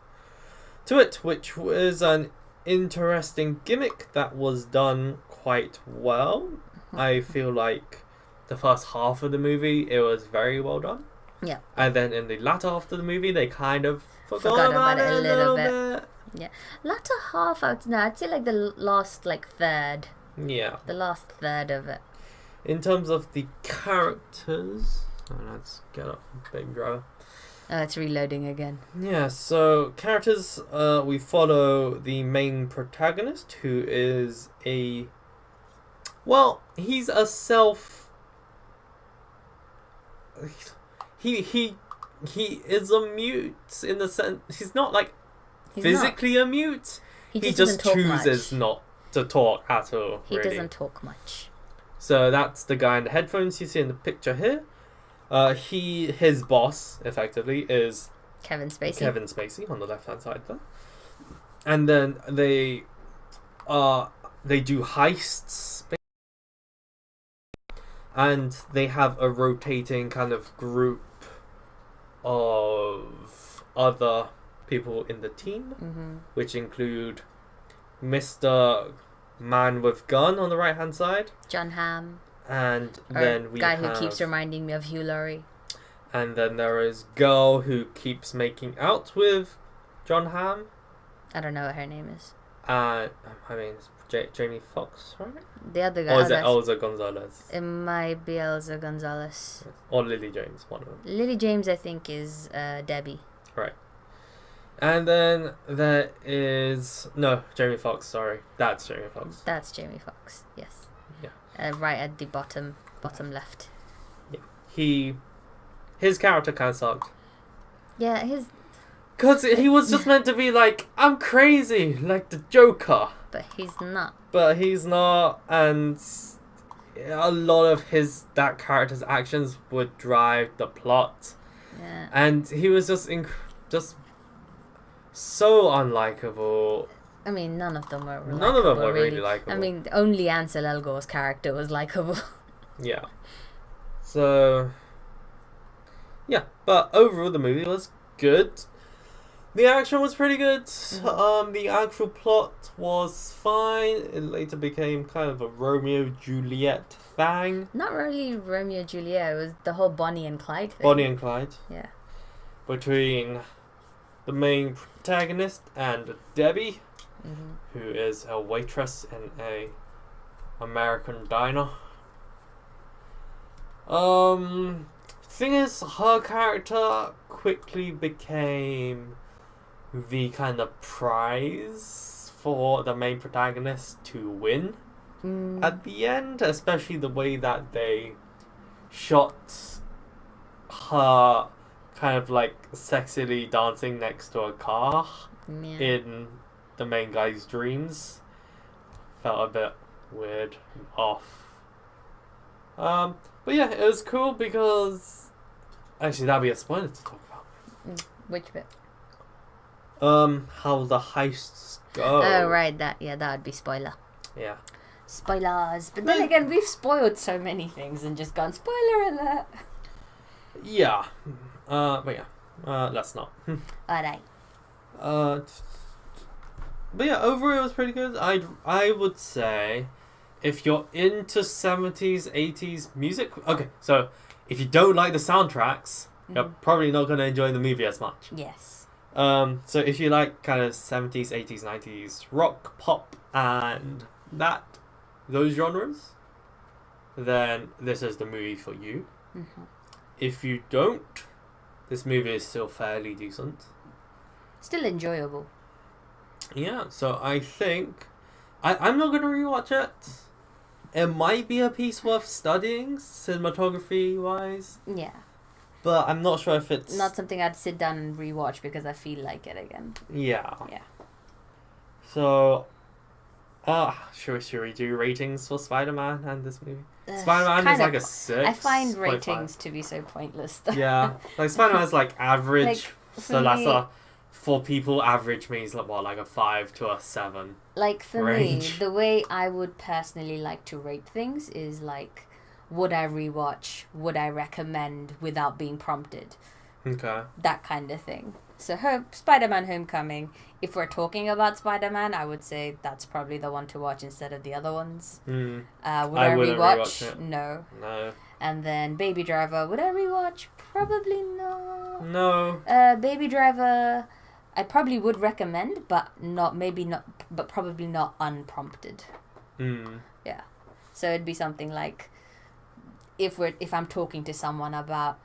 Speaker 1: to it, which was an interesting gimmick that was done quite well. I feel like the first half of the movie, it was very well done.
Speaker 2: Yeah.
Speaker 1: And then in the latter half of the movie, they kind of
Speaker 2: Forgot about it a little
Speaker 1: bit.
Speaker 2: Yeah. Latter half, I'd say like the last third.
Speaker 1: Yeah.
Speaker 2: The last third of it.
Speaker 1: In terms of the characters, let's get up Baby Driver.
Speaker 2: Oh, it's reloading again.
Speaker 1: Yeah, so characters, we follow the main protagonist, who is he's a he is a mute in the sense he's not like physically a mute. He just chooses not to talk at all.
Speaker 2: He doesn't talk much.
Speaker 1: So that's the guy in the headphones you see in the picture here. His boss effectively is
Speaker 2: Kevin Spacey.
Speaker 1: Kevin Spacey on the left hand side there, and then they do heists, and they have a rotating kind of group of other people in the team, which include Mr. Man with Gun on the right hand side,
Speaker 2: John Hamm,
Speaker 1: and then we
Speaker 2: guy
Speaker 1: have
Speaker 2: who keeps reminding me of Hugh Laurie,
Speaker 1: and then there is girl who keeps making out with John Hamm.
Speaker 2: I don't know what her name is.
Speaker 1: I mean, it's Jamie Foxx, right?
Speaker 2: The other guy.
Speaker 1: Or is it Elza Gonzalez?
Speaker 2: It might be Elza Gonzalez.
Speaker 1: Or Lily James, one of them.
Speaker 2: Lily James, I think, is Debbie.
Speaker 1: Right. And then there is... No, Jamie Foxx, sorry. That's Jamie Foxx.
Speaker 2: That's Jamie Foxx, yes.
Speaker 1: Yeah.
Speaker 2: Right at the bottom left.
Speaker 1: Yeah. His character kind of sucked.
Speaker 2: Yeah,
Speaker 1: because he was just meant to be like, I'm crazy, like the Joker.
Speaker 2: But he's not.
Speaker 1: And a lot of that character's actions would drive the plot.
Speaker 2: Yeah.
Speaker 1: And he was just so unlikable.
Speaker 2: I mean, none of them were likable.
Speaker 1: None of them were really likable.
Speaker 2: I mean, only Ansel Elgor's character was likable.
Speaker 1: Yeah. So, yeah. But overall, the movie was good. The action was pretty good. The actual plot was fine. It later became kind of a Romeo-Juliet thing.
Speaker 2: Not really Romeo-Juliet. It was the whole Bonnie and Clyde thing.
Speaker 1: Bonnie and Clyde.
Speaker 2: Yeah.
Speaker 1: Between the main protagonist and Debbie, who is a waitress in a American diner. Thing is, her character quickly became the kind of prize for the main protagonist to win at the end, especially the way that they shot her kind of like sexily dancing next to a car in the main guy's dreams. Felt a bit weird and off. But yeah, it was cool because actually that'd be a spoiler to talk about.
Speaker 2: Which bit?
Speaker 1: How the heists go.
Speaker 2: Oh right, that would be spoiler.
Speaker 1: Yeah.
Speaker 2: Spoilers. But then again, we've spoiled so many things and just gone spoiler alert.
Speaker 1: Yeah. But yeah. Let's not.
Speaker 2: Alright.
Speaker 1: But yeah, overall it was pretty good. I would say if you're into 70s, 80s music, okay, so if you don't like the soundtracks, you're probably not going to enjoy the movie as much.
Speaker 2: Yes.
Speaker 1: So if you like kind of 70s, 80s, 90s rock, pop, and those genres, then this is the movie for you. If you don't, this movie is still fairly decent.
Speaker 2: Still enjoyable.
Speaker 1: Yeah, so I think I'm not going to rewatch it. It might be a piece worth studying, cinematography-wise.
Speaker 2: Yeah.
Speaker 1: But I'm not sure if it's...
Speaker 2: Not something I'd sit down and rewatch because I feel like it again.
Speaker 1: Yeah.
Speaker 2: Yeah.
Speaker 1: So, should we do ratings for Spider-Man and this movie? Spider-Man is like a 6.
Speaker 2: I find ratings to be so pointless.
Speaker 1: Yeah. Like, Spider-Man's like average.
Speaker 2: Like,
Speaker 1: so that's for people, average means like a 5 to a 7.
Speaker 2: Like, for
Speaker 1: range.
Speaker 2: me, the way I would personally like to rate things is like, would I rewatch? Would I recommend without being prompted?
Speaker 1: Okay.
Speaker 2: That kind of thing. So Spider-Man Homecoming. If we're talking about Spider-Man, I would say that's probably the one to watch instead of the other ones.
Speaker 1: Mm.
Speaker 2: Would I rewatch?
Speaker 1: Rewatch it.
Speaker 2: No.
Speaker 1: No.
Speaker 2: And then Baby Driver. Would I rewatch? Probably no.
Speaker 1: No.
Speaker 2: Baby Driver, I probably would recommend, but probably not unprompted.
Speaker 1: Mm.
Speaker 2: Yeah. So it'd be something like if I'm talking to someone about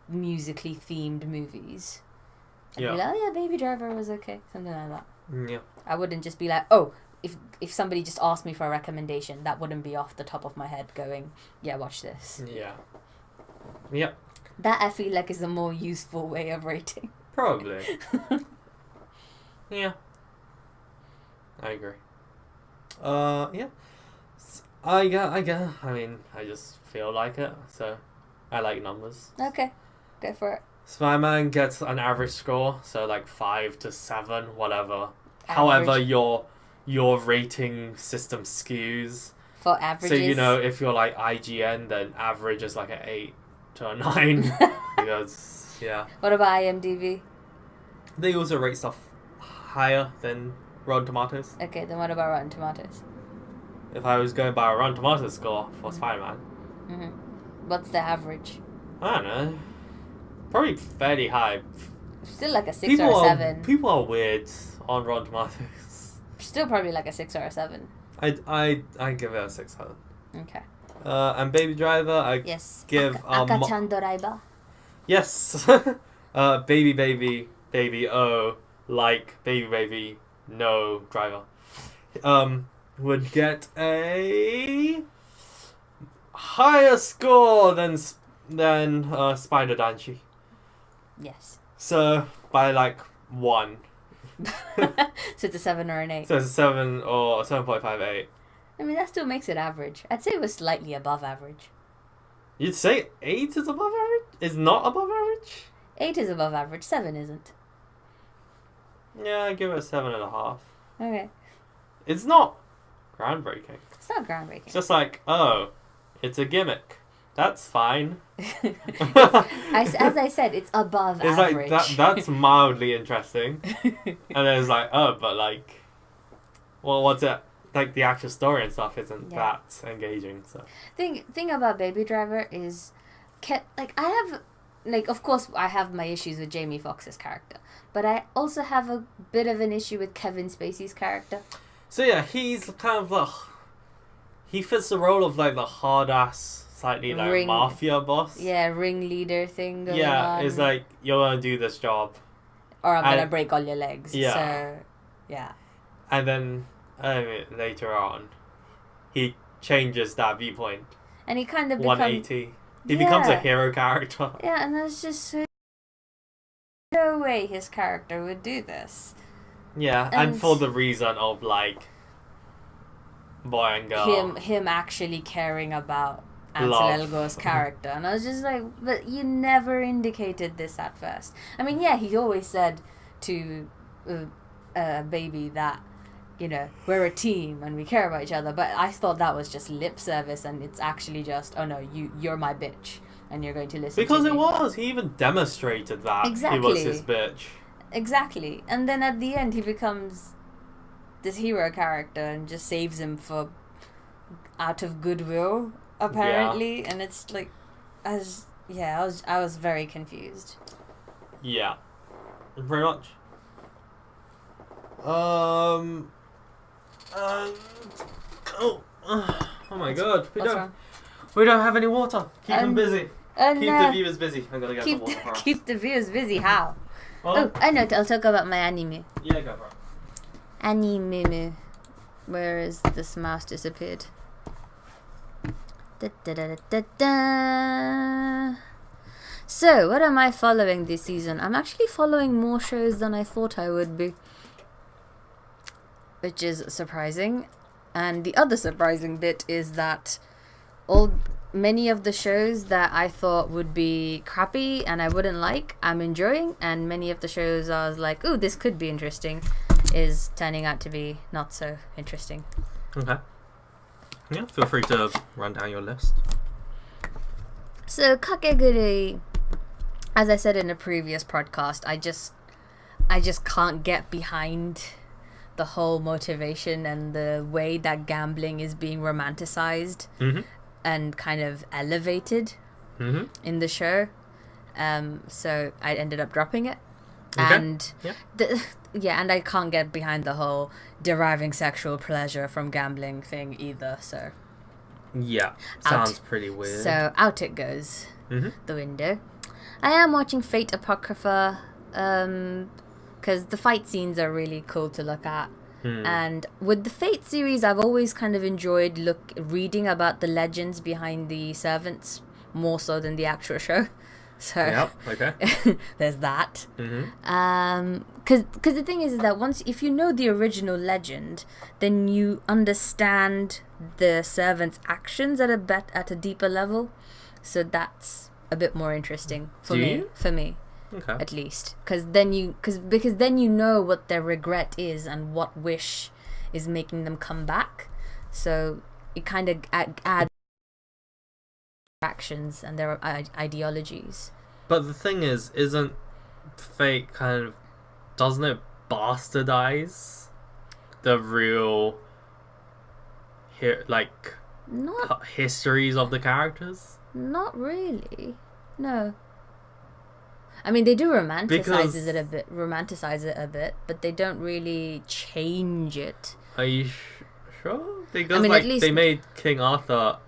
Speaker 2: musically themed movies, I'd be like, oh yeah, Baby Driver was okay, something like that.
Speaker 1: Yeah.
Speaker 2: I wouldn't just be like, oh, if somebody just asked me for a recommendation, that wouldn't be off the top of my head going, yeah, watch this.
Speaker 1: Yeah. Yep.
Speaker 2: That I feel like is a more useful way of rating.
Speaker 1: Probably. Yeah. I agree. Yeah. I mean, I just feel like it, so I like numbers.
Speaker 2: Okay, go for it.
Speaker 1: Spider-Man gets an average score, so like 5 to 7, whatever.
Speaker 2: Average.
Speaker 1: However, your rating system skews.
Speaker 2: For averages.
Speaker 1: So, you know, if you're like IGN, then average is like an 8 to a 9. Because, yeah.
Speaker 2: What about IMDb?
Speaker 1: They also rate stuff higher than Rotten Tomatoes.
Speaker 2: Okay, then what about Rotten Tomatoes?
Speaker 1: If I was going by a Rotten Tomatoes score for Spider-Man.
Speaker 2: Mm-hmm. What's the average?
Speaker 1: I don't know. Probably fairly high.
Speaker 2: Still like a 6 or a 7.
Speaker 1: People are weird on Rotten Tomatoes.
Speaker 2: Still probably like a 6 or a 7.
Speaker 1: I give it a 6 7.
Speaker 2: Okay.
Speaker 1: And Baby Driver, I give
Speaker 2: Aka-chan Driver.
Speaker 1: Yes. Baby oh, like baby no Driver. Would get a higher score than Spider Danchi.
Speaker 2: Yes.
Speaker 1: So by like 1.
Speaker 2: So it's a 7 or an 8.
Speaker 1: So it's a 7 or 7.58.
Speaker 2: I mean, that still makes it average. I'd say it was slightly above average.
Speaker 1: You'd say 8 is above average? Is not above average?
Speaker 2: 8 is above average. 7 isn't.
Speaker 1: Yeah, I give it a 7.5.
Speaker 2: Okay.
Speaker 1: It's not groundbreaking.
Speaker 2: It's not groundbreaking.
Speaker 1: It's just like, oh, it's a gimmick. That's fine.
Speaker 2: As I said, it's above average.
Speaker 1: Like that's mildly interesting. And then it's like, oh, but like, well, what's it? Like the actual story and stuff isn't that engaging. So
Speaker 2: thing about Baby Driver is, of course I have my issues with Jamie Foxx's character, but I also have a bit of an issue with Kevin Spacey's character.
Speaker 1: So yeah, he's kind of like, he fits the role of like the hard ass, slightly like mafia boss.
Speaker 2: Yeah, ringleader thing going on.
Speaker 1: Yeah, it's like, you're gonna do this job,
Speaker 2: or I'm gonna break all your legs.
Speaker 1: Yeah.
Speaker 2: So, yeah.
Speaker 1: And then later on, he changes that viewpoint.
Speaker 2: And he kind of
Speaker 1: 180. He becomes a hero character.
Speaker 2: Yeah, and there's just no way his character would do this.
Speaker 1: Yeah, and for the reason of like boy and girl.
Speaker 2: Him actually caring about Ansel Elgor's character. And I was just like, but you never indicated this at first. I mean, yeah, he always said to Baby that, you know, we're a team and we care about each other, but I thought that was just lip service, and it's actually just, oh no, you're my bitch and you're going to listen
Speaker 1: because
Speaker 2: to me.
Speaker 1: It was. He even demonstrated that he was his bitch.
Speaker 2: Exactly. And then at the end he becomes this hero character and just saves him out of goodwill, apparently. Yeah. And it's like, I was very confused.
Speaker 1: Yeah. Very much. Oh my god. We don't have any water. Keep them busy. Keep the viewers busy. I'm gonna get some water for us.
Speaker 2: Keep the viewers busy. How? Oh, I know. I'll talk about my anime.
Speaker 1: Yeah, go for it.
Speaker 2: Anime. Where is this mouse disappeared? So, what am I following this season? I'm actually following more shows than I thought I would be, which is surprising. And the other surprising bit is that many of the shows that I thought would be crappy and I wouldn't like, I'm enjoying, and many of the shows I was like, ooh, this could be interesting, is turning out to be not so interesting.
Speaker 1: Okay. Yeah, feel free to run down your list.
Speaker 2: So, Kakegurui, as I said in a previous podcast, I just can't get behind the whole motivation and the way that gambling is being romanticized and kind of elevated in the show. So I ended up dropping it.
Speaker 1: Okay.
Speaker 2: And and I can't get behind the whole deriving sexual pleasure from gambling thing either. So
Speaker 1: yeah, sounds pretty weird.
Speaker 2: So out it goes the window. I am watching Fate Apocrypha because the fight scenes are really cool to look at. And with the Fate series, I've always kind of enjoyed reading about the legends behind the servants more so than the actual show. So there's that. Because the thing is that if you know the original legend, then you understand the servants' actions at a deeper level. So that's a bit more interesting for me. Okay. At least, because then you know what their regret is and what wish is making them come back. So it kind of adds actions and their ideologies.
Speaker 1: But the thing is, isn't Fate doesn't it bastardize the real histories of the characters?
Speaker 2: Not really. No. I mean, they do romanticize it a bit, but they don't really change it.
Speaker 1: Are you sure? Because at least they made King Arthur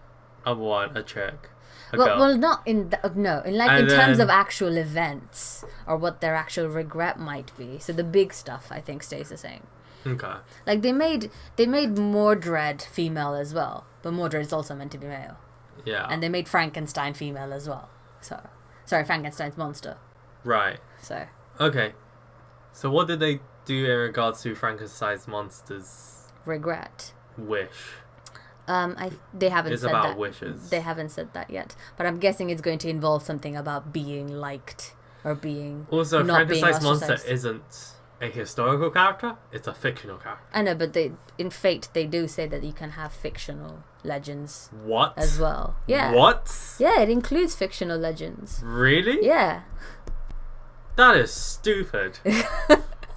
Speaker 1: a chick.
Speaker 2: Well, not in in terms of actual events or what their actual regret might be. So the big stuff, I think, stays the same.
Speaker 1: Okay.
Speaker 2: Like they made Mordred female as well, but Mordred is also meant to be male.
Speaker 1: Yeah.
Speaker 2: And they made Frankenstein female as well. Frankenstein's monster.
Speaker 1: Right.
Speaker 2: So.
Speaker 1: Okay. So what did they do in regards to Frankenstein's monster's
Speaker 2: regret?
Speaker 1: Wish.
Speaker 2: They haven't
Speaker 1: it's
Speaker 2: said
Speaker 1: about
Speaker 2: that.
Speaker 1: Wishes.
Speaker 2: They haven't said that yet, but I'm guessing it's going to involve something about being liked or being.
Speaker 1: Also,
Speaker 2: not
Speaker 1: Frankenstein's
Speaker 2: being
Speaker 1: monster isn't a historical character; it's a fictional character.
Speaker 2: I know, but in Fate they do say that you can have fictional legends.
Speaker 1: What?
Speaker 2: As well? Yeah.
Speaker 1: What?
Speaker 2: Yeah, it includes fictional legends.
Speaker 1: Really?
Speaker 2: Yeah.
Speaker 1: That is stupid.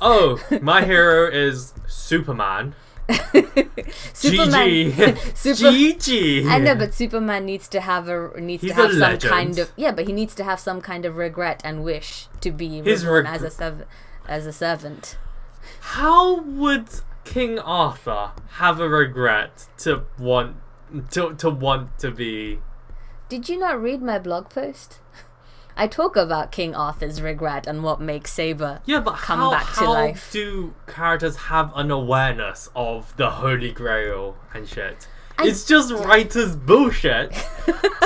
Speaker 1: Oh, my hero is Superman.
Speaker 2: Superman.
Speaker 1: GG.
Speaker 2: I know, but Superman needs to have some kind of but he needs to have some kind of regret and wish to be reborn as a servant.
Speaker 1: How would King Arthur have a regret to want to be?
Speaker 2: Did you not read my blog post? I talk about King Arthur's regret and what makes Saber come back to life.
Speaker 1: How do characters have an awareness of the Holy Grail and shit? It's just writers' bullshit.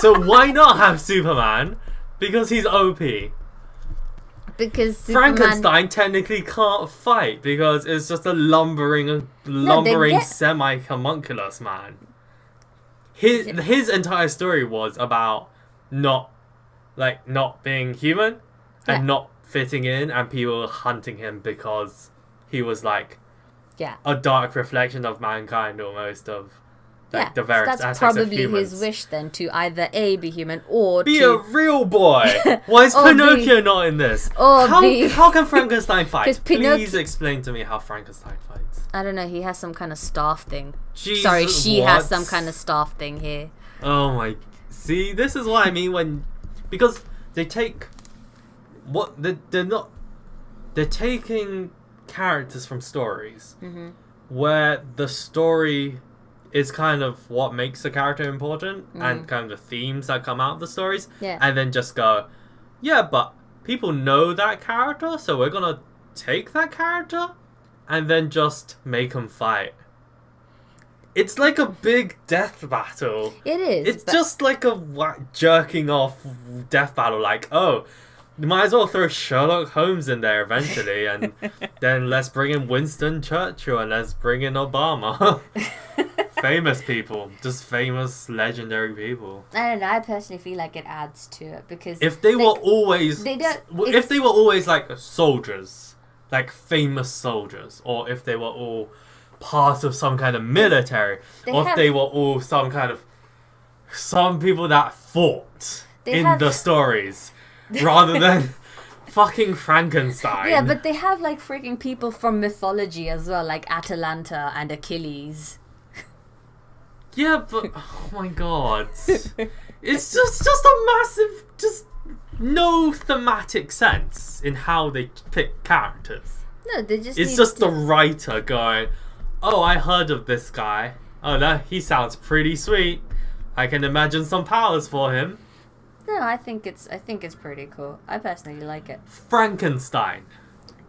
Speaker 1: So why not have Superman? Because he's OP.
Speaker 2: Because
Speaker 1: Frankenstein technically can't fight because it's just a lumbering semi-homunculus man. His entire story was about not being human and not fitting in, and people hunting him because he was a dark reflection of mankind, almost, of the various aspects of humans.
Speaker 2: That's probably his wish then, to either A, be human, or
Speaker 1: be a real boy. Why is Pinocchio not in this?
Speaker 2: Or
Speaker 1: how can Frankenstein fight? Please explain to me how Frankenstein fights.
Speaker 2: I don't know, he has some kind of staff thing.
Speaker 1: Jesus,
Speaker 2: Sorry, she has some kind of staff thing here.
Speaker 1: Oh my... See, this is what I mean when... Because they take... They're taking characters from stories where the story is kind of what makes the character important and kind of the themes that come out of the stories, and then just go, but people know that character, so we're gonna take that character and then just make them fight. It's like a big death battle.
Speaker 2: It is.
Speaker 1: It's just like a jerking off death battle. You might as well throw Sherlock Holmes in there eventually, and then let's bring in Winston Churchill and let's bring in Obama. Famous people, just famous, legendary people.
Speaker 2: I don't know. I personally feel like it adds to it because
Speaker 1: if they were always soldiers, famous soldiers, or if they were all part of some kind of military, if they were all some people that fought in the stories, rather than fucking Frankenstein.
Speaker 2: Yeah, but they have like freaking people from mythology as well, like Atalanta and Achilles.
Speaker 1: Yeah, but oh my god, it's just a massive, just no thematic sense in how they pick characters.
Speaker 2: No, they just.
Speaker 1: It's just the writer going, "Oh, I heard of this guy. Oh, no, he sounds pretty sweet. I can imagine some powers for him."
Speaker 2: No, I think it's pretty cool. I personally like it.
Speaker 1: Frankenstein.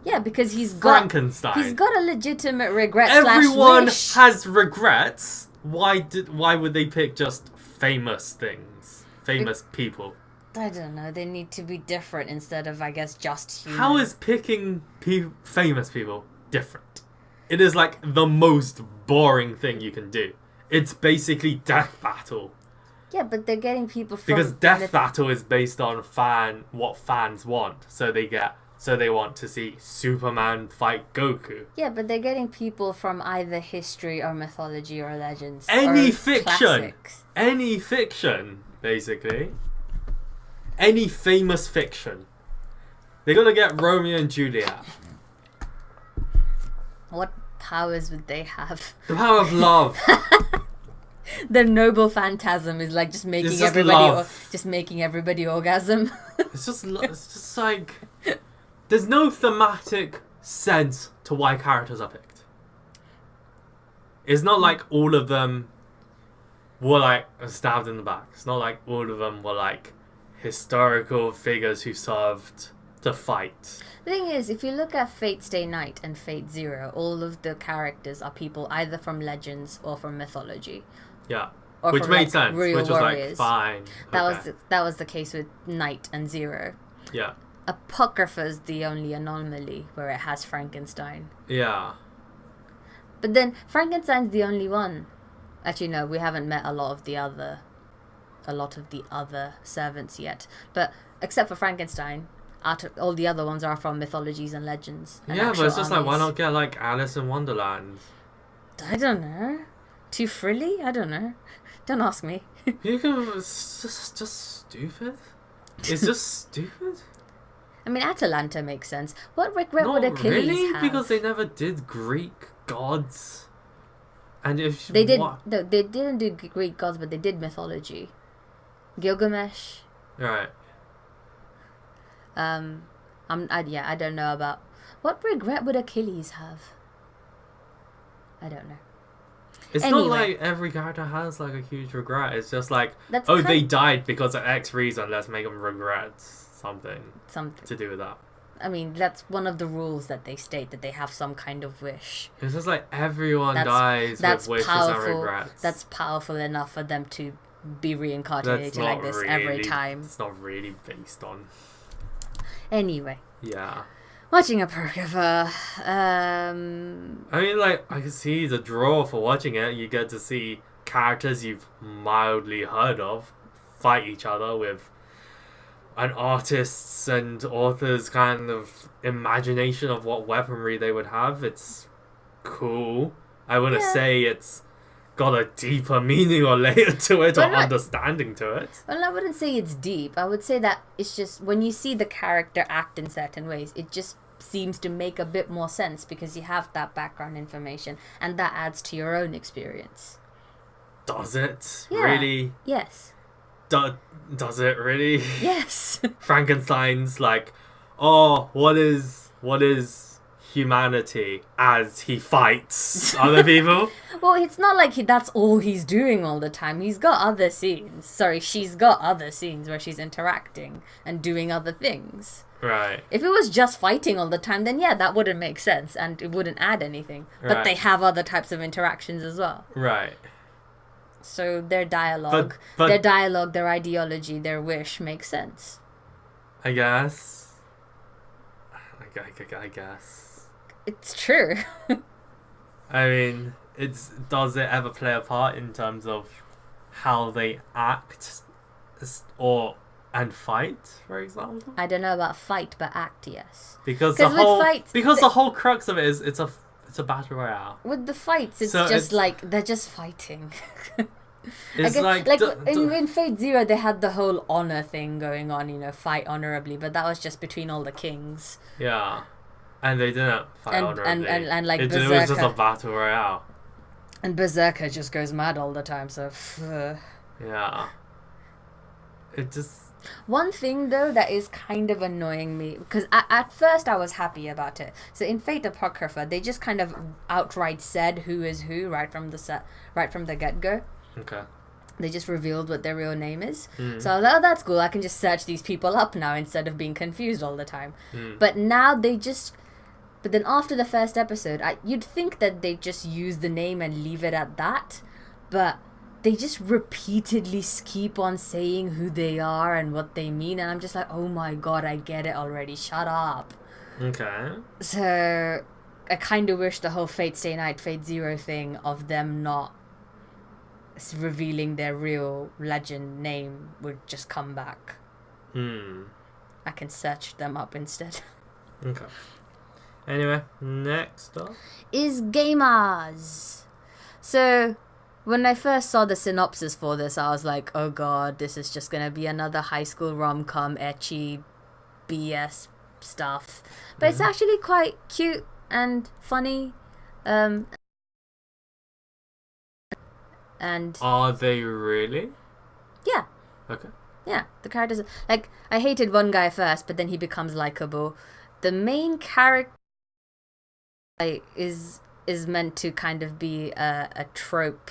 Speaker 2: Yeah, because he's got a legitimate regret.
Speaker 1: Everyone
Speaker 2: wish.
Speaker 1: has regrets. Why would they pick just famous things? Famous people?
Speaker 2: I don't know. They need to be different instead of, I guess, just human.
Speaker 1: How is picking famous people different? It is like the most boring thing you can do. It's basically Death Battle.
Speaker 2: Yeah, but they're getting people from...
Speaker 1: Because Death Battle is based on what fans want. So they want to see Superman fight Goku.
Speaker 2: Yeah, but they're getting people from either history or mythology or legends.
Speaker 1: Any
Speaker 2: or
Speaker 1: fiction.
Speaker 2: Classics.
Speaker 1: Any fiction, basically. Any famous fiction. They're gonna get Romeo and Juliet.
Speaker 2: What powers would they have?
Speaker 1: The power of love.
Speaker 2: The noble phantasm is like just making everybody orgasm.
Speaker 1: It's just like there's no thematic sense to why characters are picked. It's not like all of them were like stabbed in the back. It's not like all of them were like historical figures who served to fight.
Speaker 2: The thing is, if you look at Fate Stay Night and Fate Zero, all of the characters are people either from legends or from mythology.
Speaker 1: Yeah,
Speaker 2: or
Speaker 1: which
Speaker 2: from,
Speaker 1: made
Speaker 2: like,
Speaker 1: sense.
Speaker 2: real
Speaker 1: Which was
Speaker 2: warriors.
Speaker 1: like fine.
Speaker 2: That was the case with Night and Zero.
Speaker 1: Yeah.
Speaker 2: Apocrypha's the only anomaly where it has Frankenstein.
Speaker 1: Yeah.
Speaker 2: But then Frankenstein's the only one. Actually, no, we haven't met a lot of the other servants yet. But except for Frankenstein, all the other ones are from mythologies and legends. And
Speaker 1: yeah, but it's just
Speaker 2: armies.
Speaker 1: like, why not get like Alice in Wonderland?
Speaker 2: I don't know. Too frilly? I don't know. Don't ask me.
Speaker 1: You can. It's just stupid. It's just stupid.
Speaker 2: I mean, Atalanta makes sense. What regret
Speaker 1: Not
Speaker 2: would Achilles
Speaker 1: really,
Speaker 2: have?
Speaker 1: because they never did Greek gods. And if
Speaker 2: They did. No, they didn't do Greek gods, but they did mythology. Gilgamesh.
Speaker 1: Right.
Speaker 2: I don't know about what regret would Achilles have. I don't know.
Speaker 1: It's
Speaker 2: Anyway.
Speaker 1: not like every character has like a huge regret. It's just like,
Speaker 2: That's
Speaker 1: they died because of X reason. Let's make them regret something to do with that.
Speaker 2: I mean, that's one of the rules that they state, that they have some kind of wish.
Speaker 1: It's just like everyone dies with wishes and regrets.
Speaker 2: That's powerful enough for them to be reincarnated like this every time.
Speaker 1: It's not really based on.
Speaker 2: Anyway.
Speaker 1: Yeah.
Speaker 2: Watching Apocrypha.
Speaker 1: I mean, like, I can see the draw for watching it. You get to see characters you've mildly heard of fight each other with an artist's and author's kind of imagination of what weaponry they would have. It's cool. I wouldn't say it's got a deeper meaning or layer to it or understanding to it.
Speaker 2: Well, I wouldn't say it's deep. I would say that it's just when you see the character act in certain ways, it just seems to make a bit more sense because you have that background information and that adds to your own experience.
Speaker 1: Does it?
Speaker 2: Yeah.
Speaker 1: Really?
Speaker 2: Yes.
Speaker 1: Does it really?
Speaker 2: Yes.
Speaker 1: Frankenstein's like, oh, what is humanity as he fights other people?
Speaker 2: Well, it's not like that's all he's doing all the time. He's got other scenes. Sorry, she's got other scenes where she's interacting and doing other things.
Speaker 1: Right.
Speaker 2: If it was just fighting all the time, then yeah, that wouldn't make sense and it wouldn't add anything. But they have other types of interactions as well.
Speaker 1: Right.
Speaker 2: So their dialogue,
Speaker 1: but
Speaker 2: their ideology, their wish makes sense.
Speaker 1: I guess. I guess.
Speaker 2: It's true.
Speaker 1: I mean, does it ever play a part in terms of how they act and fight, for example?
Speaker 2: I don't know about fight, but act, yes.
Speaker 1: Because the whole crux of it is it's a battle royale.
Speaker 2: With the fights, it's they're just fighting.
Speaker 1: It's
Speaker 2: in Fate Zero, they had the whole honor thing going on, fight honorably, but that was just between all the kings.
Speaker 1: Yeah. And they didn't fight honorably.
Speaker 2: And like
Speaker 1: it
Speaker 2: Berserker.
Speaker 1: was just a battle royale.
Speaker 2: And Berserker just goes mad all the time, so...
Speaker 1: Yeah. It just...
Speaker 2: One thing, though, that is kind of annoying me, because at first I was happy about it. So in Fate Apocrypha, they just kind of outright said who is who right from the get-go.
Speaker 1: Okay.
Speaker 2: They just revealed what their real name is. So I was like, oh, that's cool. I can just search these people up now instead of being confused all the time. But now they just... But then after the first episode, you'd think that they'd just use the name and leave it at that. But... they just repeatedly keep on saying who they are and what they mean, and I'm just like, oh my god, I get it already, shut up.
Speaker 1: Okay.
Speaker 2: So, I kind of wish the whole Fate Stay Night, Fate Zero thing of them not revealing their real legend name would just come back. I can search them up instead.
Speaker 1: Okay. Anyway, next up
Speaker 2: is Gamers. So... when I first saw the synopsis for this, I was like, oh god, this is just gonna be another high school rom-com, ecchi, BS stuff. But it's actually quite cute and funny. And...
Speaker 1: are they really?
Speaker 2: Yeah.
Speaker 1: Okay.
Speaker 2: Yeah, the characters... like, I hated one guy first, but then he becomes likable. The main character is meant to kind of be a trope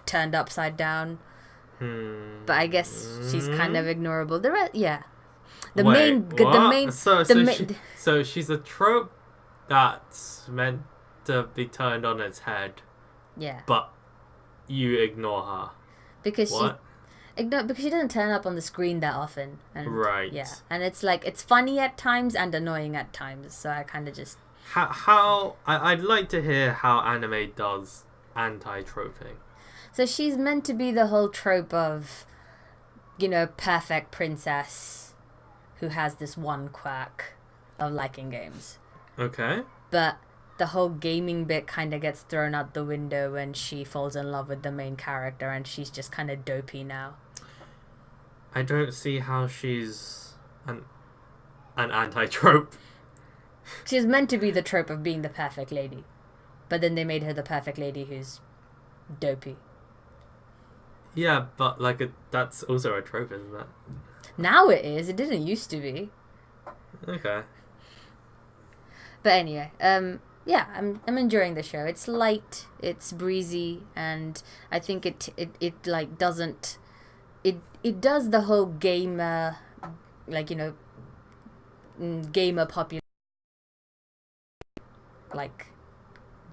Speaker 2: turned upside down, but I guess she's kind of ignorable. The rest, yeah.
Speaker 1: So she's a trope that's meant to be turned on its head.
Speaker 2: Yeah.
Speaker 1: But you ignore her
Speaker 2: because because she doesn't turn up on the screen that often. And,
Speaker 1: right.
Speaker 2: Yeah, and it's like it's funny at times and annoying at times. So I kind of just.
Speaker 1: I'd like to hear how anime does anti-troping.
Speaker 2: So she's meant to be the whole trope of, perfect princess who has this one quirk of liking games.
Speaker 1: Okay.
Speaker 2: But the whole gaming bit kind of gets thrown out the window when she falls in love with the main character and she's just kind of dopey now.
Speaker 1: I don't see how she's an anti-trope.
Speaker 2: She's meant to be the trope of being the perfect lady. But then they made her the perfect lady who's dopey.
Speaker 1: Yeah, but that's also a trope, isn't it?
Speaker 2: Now it is. It didn't used to be.
Speaker 1: Okay.
Speaker 2: But anyway, yeah, I'm enjoying the show. It's light, it's breezy, and I think it doesn't... It does the whole gamer, gamer popular...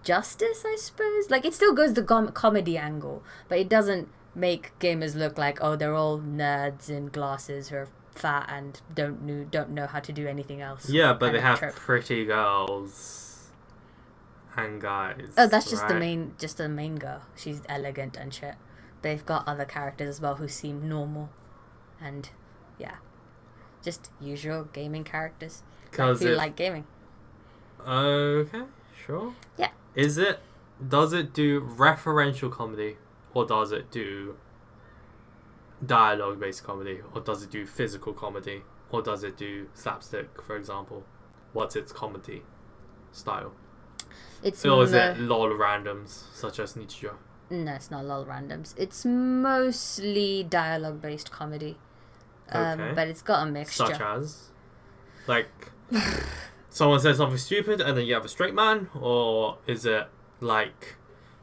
Speaker 2: justice, I suppose. It still goes the comedy angle, but it doesn't make gamers look like, oh, they're all nerds in glasses who are fat and don't know how to do anything else.
Speaker 1: Yeah, but they have pretty girls and guys.
Speaker 2: Oh, that's just the main girl. She's elegant and shit. They've got other characters as well who seem normal, and yeah, just usual gaming characters who like gaming.
Speaker 1: Okay, sure.
Speaker 2: Yeah.
Speaker 1: Does it do referential comedy, or does it do dialogue-based comedy, or does it do physical comedy, or does it do slapstick, for example? What's its comedy style? Or is it lol randoms, such as Nichijou?
Speaker 2: No, it's not lol randoms. It's mostly dialogue-based comedy.
Speaker 1: Okay.
Speaker 2: But it's got a mixture.
Speaker 1: Such as? Someone says something stupid and then you have a straight man? Or is it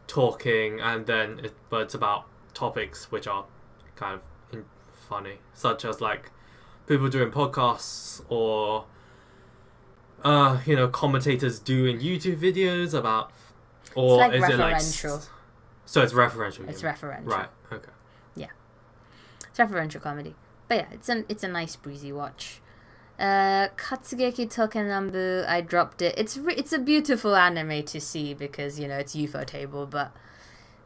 Speaker 1: talking and then but it's about topics which are kind of funny? Such as people doing podcasts or commentators doing YouTube videos about, or
Speaker 2: it's
Speaker 1: is
Speaker 2: referential.
Speaker 1: So it's referential.
Speaker 2: It's referential.
Speaker 1: Right. Okay.
Speaker 2: Yeah, it's referential comedy. But yeah, it's a nice breezy watch. Katsugeki Tokenambu, I dropped it. It's a beautiful anime to see because it's UFO table, but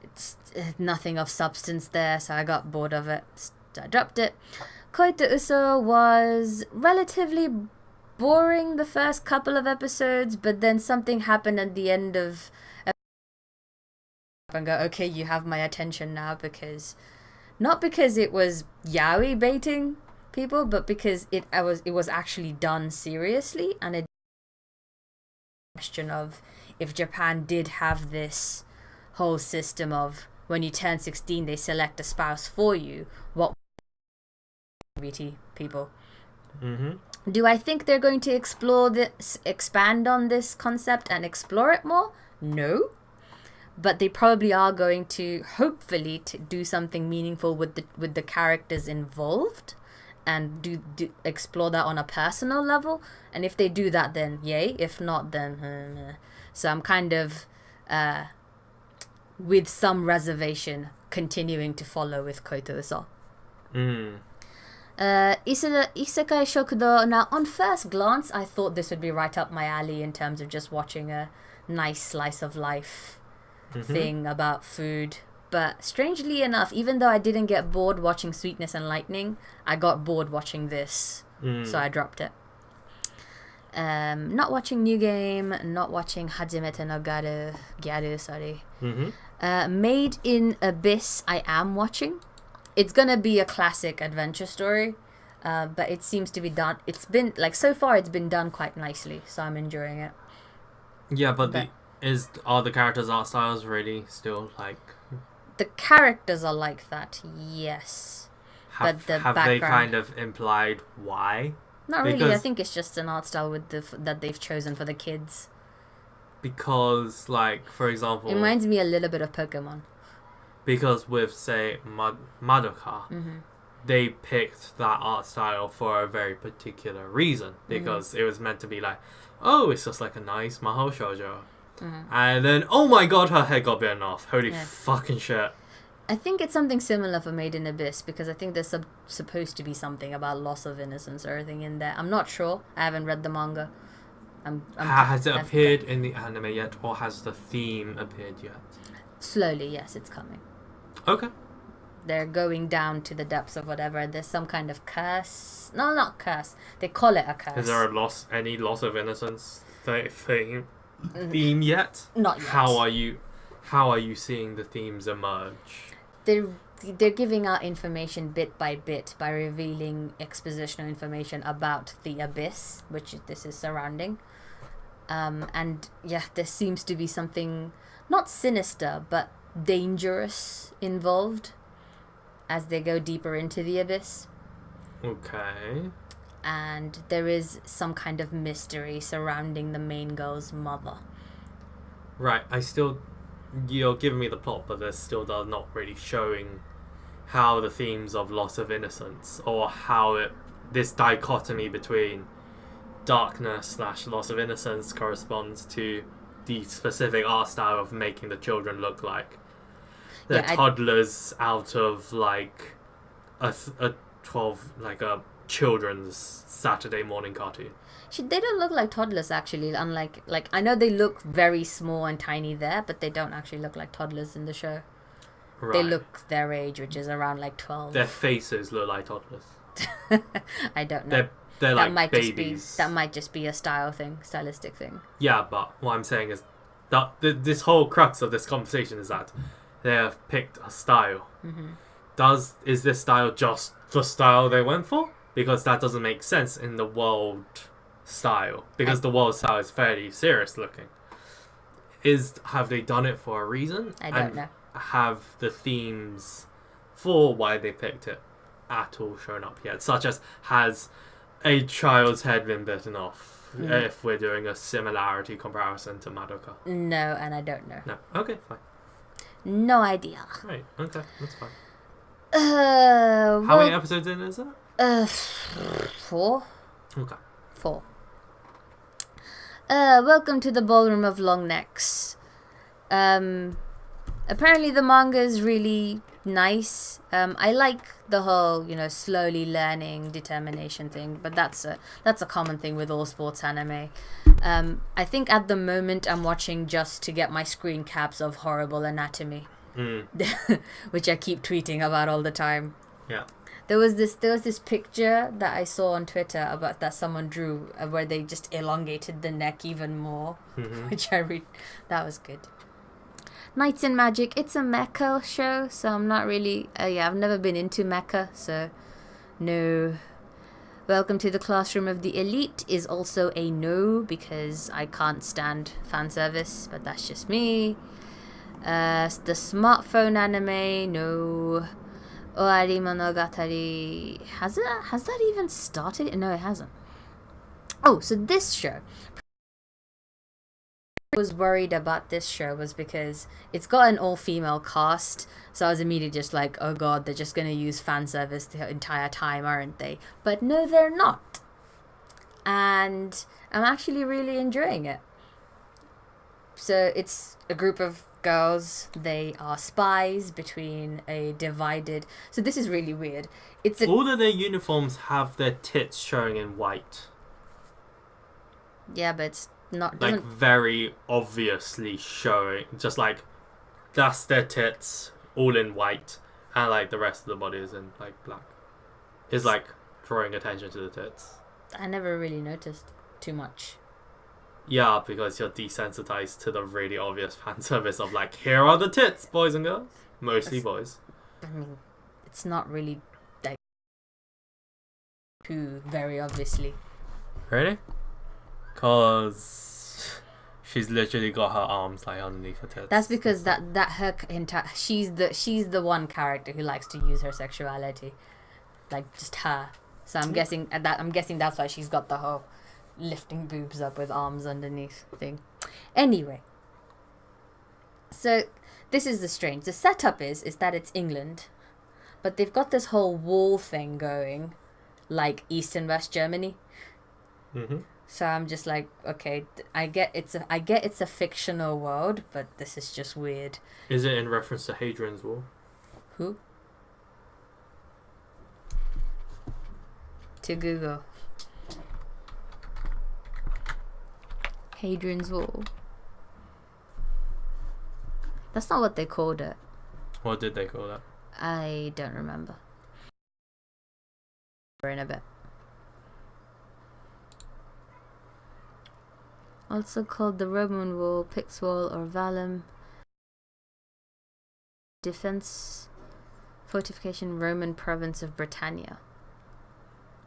Speaker 2: it's nothing of substance there, so I got bored of it. So I dropped it. Koito Uso was relatively boring the first couple of episodes, but then something happened at the end of and go, okay, you have my attention now, because not because it was yaoi baiting people, but because it was actually done seriously, and a question of if Japan did have this whole system of when you turn 16 they select a spouse for you, what LGBT people. Do I think they're going to explore this, expand on this concept and explore it more? No. But they probably are going to, hopefully, to do something meaningful with the characters involved, and do explore that on a personal level. And if they do that, then yay. If not, then so I'm kind of with some reservation continuing to follow with Koito-uso. Isekai Shokudo. Now, on first glance, I thought this would be right up my alley in terms of just watching a nice slice of life thing about food. But strangely enough, even though I didn't get bored watching Sweetness and Lightning, I got bored watching this. So I dropped it. Not watching New Game, not watching Hajimete no Gyaru, sorry. Made in Abyss, I am watching. It's gonna be a classic adventure story, but it seems to be done. It's been, like, so far it's been done quite nicely, so I'm enjoying it.
Speaker 1: Yeah, but are the characters' art styles really still like?
Speaker 2: The characters are like that, yes.
Speaker 1: Have they kind of implied why?
Speaker 2: Not really. I think it's just an art style with that they've chosen for the kids.
Speaker 1: Because, like, for example,
Speaker 2: it reminds me a little bit of Pokemon.
Speaker 1: Because with, say, Madoka, they picked that art style for a very particular reason. Because it was meant to be like, oh, it's just like a nice Mahou shoujo. And then, oh my god, her head got bitten off. Holy fucking shit.
Speaker 2: I think it's something similar for Made in Abyss, because I think there's supposed to be something about loss of innocence or everything in there. I'm not sure. I haven't read the manga.
Speaker 1: Has it appeared in the anime yet, or has the theme appeared yet?
Speaker 2: Slowly, yes, it's coming.
Speaker 1: Okay.
Speaker 2: They're going down to the depths of whatever. There's some kind of curse. No, not curse. They call it a curse.
Speaker 1: Is there any loss of innocence theme yet?
Speaker 2: Not yet.
Speaker 1: How are you seeing the themes emerge?
Speaker 2: They're giving out information bit by bit by revealing expositional information about the abyss, which this is surrounding. And yeah, there seems to be something not sinister but dangerous involved as they go deeper into the abyss.
Speaker 1: Okay.
Speaker 2: And there is some kind of mystery surrounding the main girl's mother.
Speaker 1: Right, you're giving me the plot, but they're still not really showing how the themes of loss of innocence, or how this dichotomy between darkness / loss of innocence corresponds to the specific art style of making the children look like they're toddlers out of like a 12, like a children's Saturday morning cartoon.
Speaker 2: They don't look like toddlers, actually, unlike, like, I know they look very small and tiny there, but they don't actually look like toddlers in the show. Right. They look their age, which is around like 12.
Speaker 1: Their faces look like toddlers.
Speaker 2: I don't know.
Speaker 1: They're like babies.
Speaker 2: That might just be a stylistic thing.
Speaker 1: Yeah, but what I'm saying is that this whole crux of this conversation is that they have picked a style. Is this style just the style they went for? Because that doesn't make sense in the world style, because the world style is fairly serious looking. Have they done it for a reason?
Speaker 2: I don't know.
Speaker 1: Have the themes for why they picked it at all shown up yet? Such as, has a child's head been bitten off? If we're doing a similarity comparison to Madoka.
Speaker 2: No, and I don't know.
Speaker 1: No. Okay, fine.
Speaker 2: No idea.
Speaker 1: Right. Okay, that's fine.
Speaker 2: How
Speaker 1: many episodes in is it?
Speaker 2: 4.
Speaker 1: Okay.
Speaker 2: 4. Welcome to the Ballroom of Long Necks. Apparently the manga is really nice. I like the whole, slowly learning determination thing, but that's a common thing with all sports anime. I think at the moment I'm watching just to get my screen caps of horrible anatomy, which I keep tweeting about all the time.
Speaker 1: Yeah.
Speaker 2: There was this picture that I saw on Twitter about that someone drew where they just elongated the neck even more, which I read. That was good. Knights and Magic. It's a mecha show, so I'm not really... I've never been into mecha, so no. Welcome to the Classroom of the Elite is also a no, because I can't stand fan service, but that's just me. The smartphone anime, no. Oari Monogatari. Has that even started? No, it hasn't. Oh, so this show. I was worried about this show was because it's got an all-female cast, so I was immediately just like, oh god, they're just going to use fan service the entire time, aren't they? But no, they're not. And I'm actually really enjoying it. So it's a group of girls. They are spies between a divided... So this is really weird.
Speaker 1: All of their uniforms have their tits showing in white.
Speaker 2: Yeah, but it's not...
Speaker 1: Like, very obviously showing. Just like, that's their tits, all in white. And like, the rest of the body is in like black. It's like drawing attention to the tits.
Speaker 2: I never really noticed too much.
Speaker 1: Yeah, because you're desensitized to the really obvious fan service of like, here are the tits, boys and girls. Mostly boys.
Speaker 2: I mean, it's not really like too very obviously.
Speaker 1: Really? Cause she's literally got her arms like underneath her tits.
Speaker 2: That's because that her entire she's the one character who likes to use her sexuality, like just her. So I'm guessing that's why she's got the whole lifting boobs up with arms underneath thing. Anyway, so this is the strange. The setup is that it's England, but they've got this whole wall thing going, like East and West Germany.
Speaker 1: Mm-hmm.
Speaker 2: So I'm just like, okay, I get it's a fictional world, but this is just weird.
Speaker 1: Is it in reference to Hadrian's Wall?
Speaker 2: Who? To Google. Hadrian's Wall. That's not what they called it.
Speaker 1: What did they call that?
Speaker 2: I don't remember. We're in a bit. Also called the Roman Wall, Pix Wall, or Valum. Defense fortification Roman province of Britannia.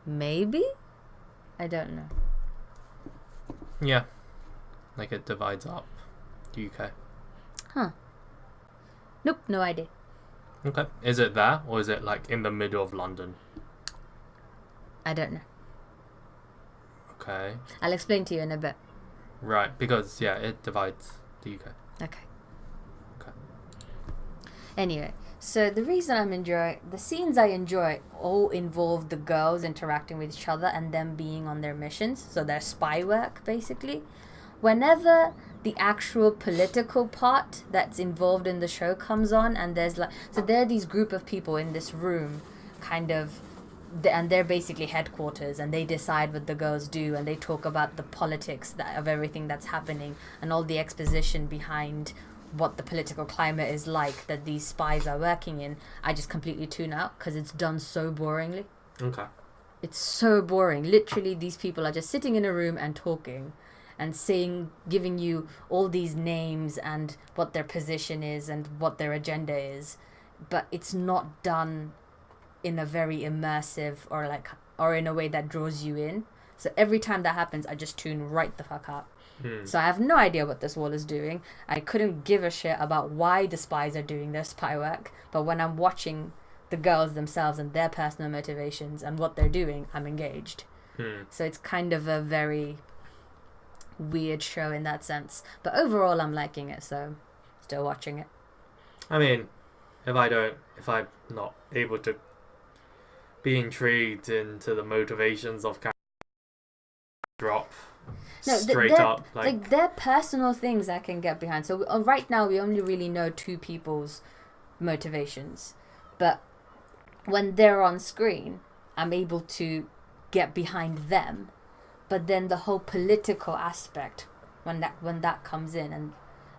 Speaker 2: Maybe? I don't know.
Speaker 1: Yeah. Like it divides up the UK.
Speaker 2: Huh. Nope, no idea.
Speaker 1: Okay. Is it there, or is it like in the middle of London?
Speaker 2: I don't know.
Speaker 1: Okay.
Speaker 2: I'll explain to you in a bit.
Speaker 1: Right, because yeah, it divides the UK.
Speaker 2: Okay.
Speaker 1: Okay.
Speaker 2: Anyway, so the reason I'm enjoying the scenes I enjoy all involve the girls interacting with each other and them being on their missions, so their spy work basically. Whenever the actual political part that's involved in the show comes on, and there are these group of people in this room, kind of, and they're basically headquarters, and they decide what the girls do, and they talk about the politics of everything that's happening and all the exposition behind what the political climate is like that these spies are working in. I just completely tune out because it's done so boringly.
Speaker 1: Okay.
Speaker 2: It's so boring. Literally, these people are just sitting in a room and talking and giving you all these names and what their position is and what their agenda is, but it's not done in a very immersive or in a way that draws you in. So every time that happens, I just tune right the fuck out. So I have no idea what this wall is doing. I couldn't give a shit about why the spies are doing their spy work, but when I'm watching the girls themselves and their personal motivations and what they're doing, I'm engaged. So it's kind of a very weird show in that sense, but overall I'm liking it, so still watching it.
Speaker 1: I mean, if I'm not able to be intrigued into the motivations of drop straight up
Speaker 2: like their personal things I can get behind. So right now we only really know two people's motivations, but when they're on screen I'm able to get behind them. But then the whole political aspect, when that comes in, and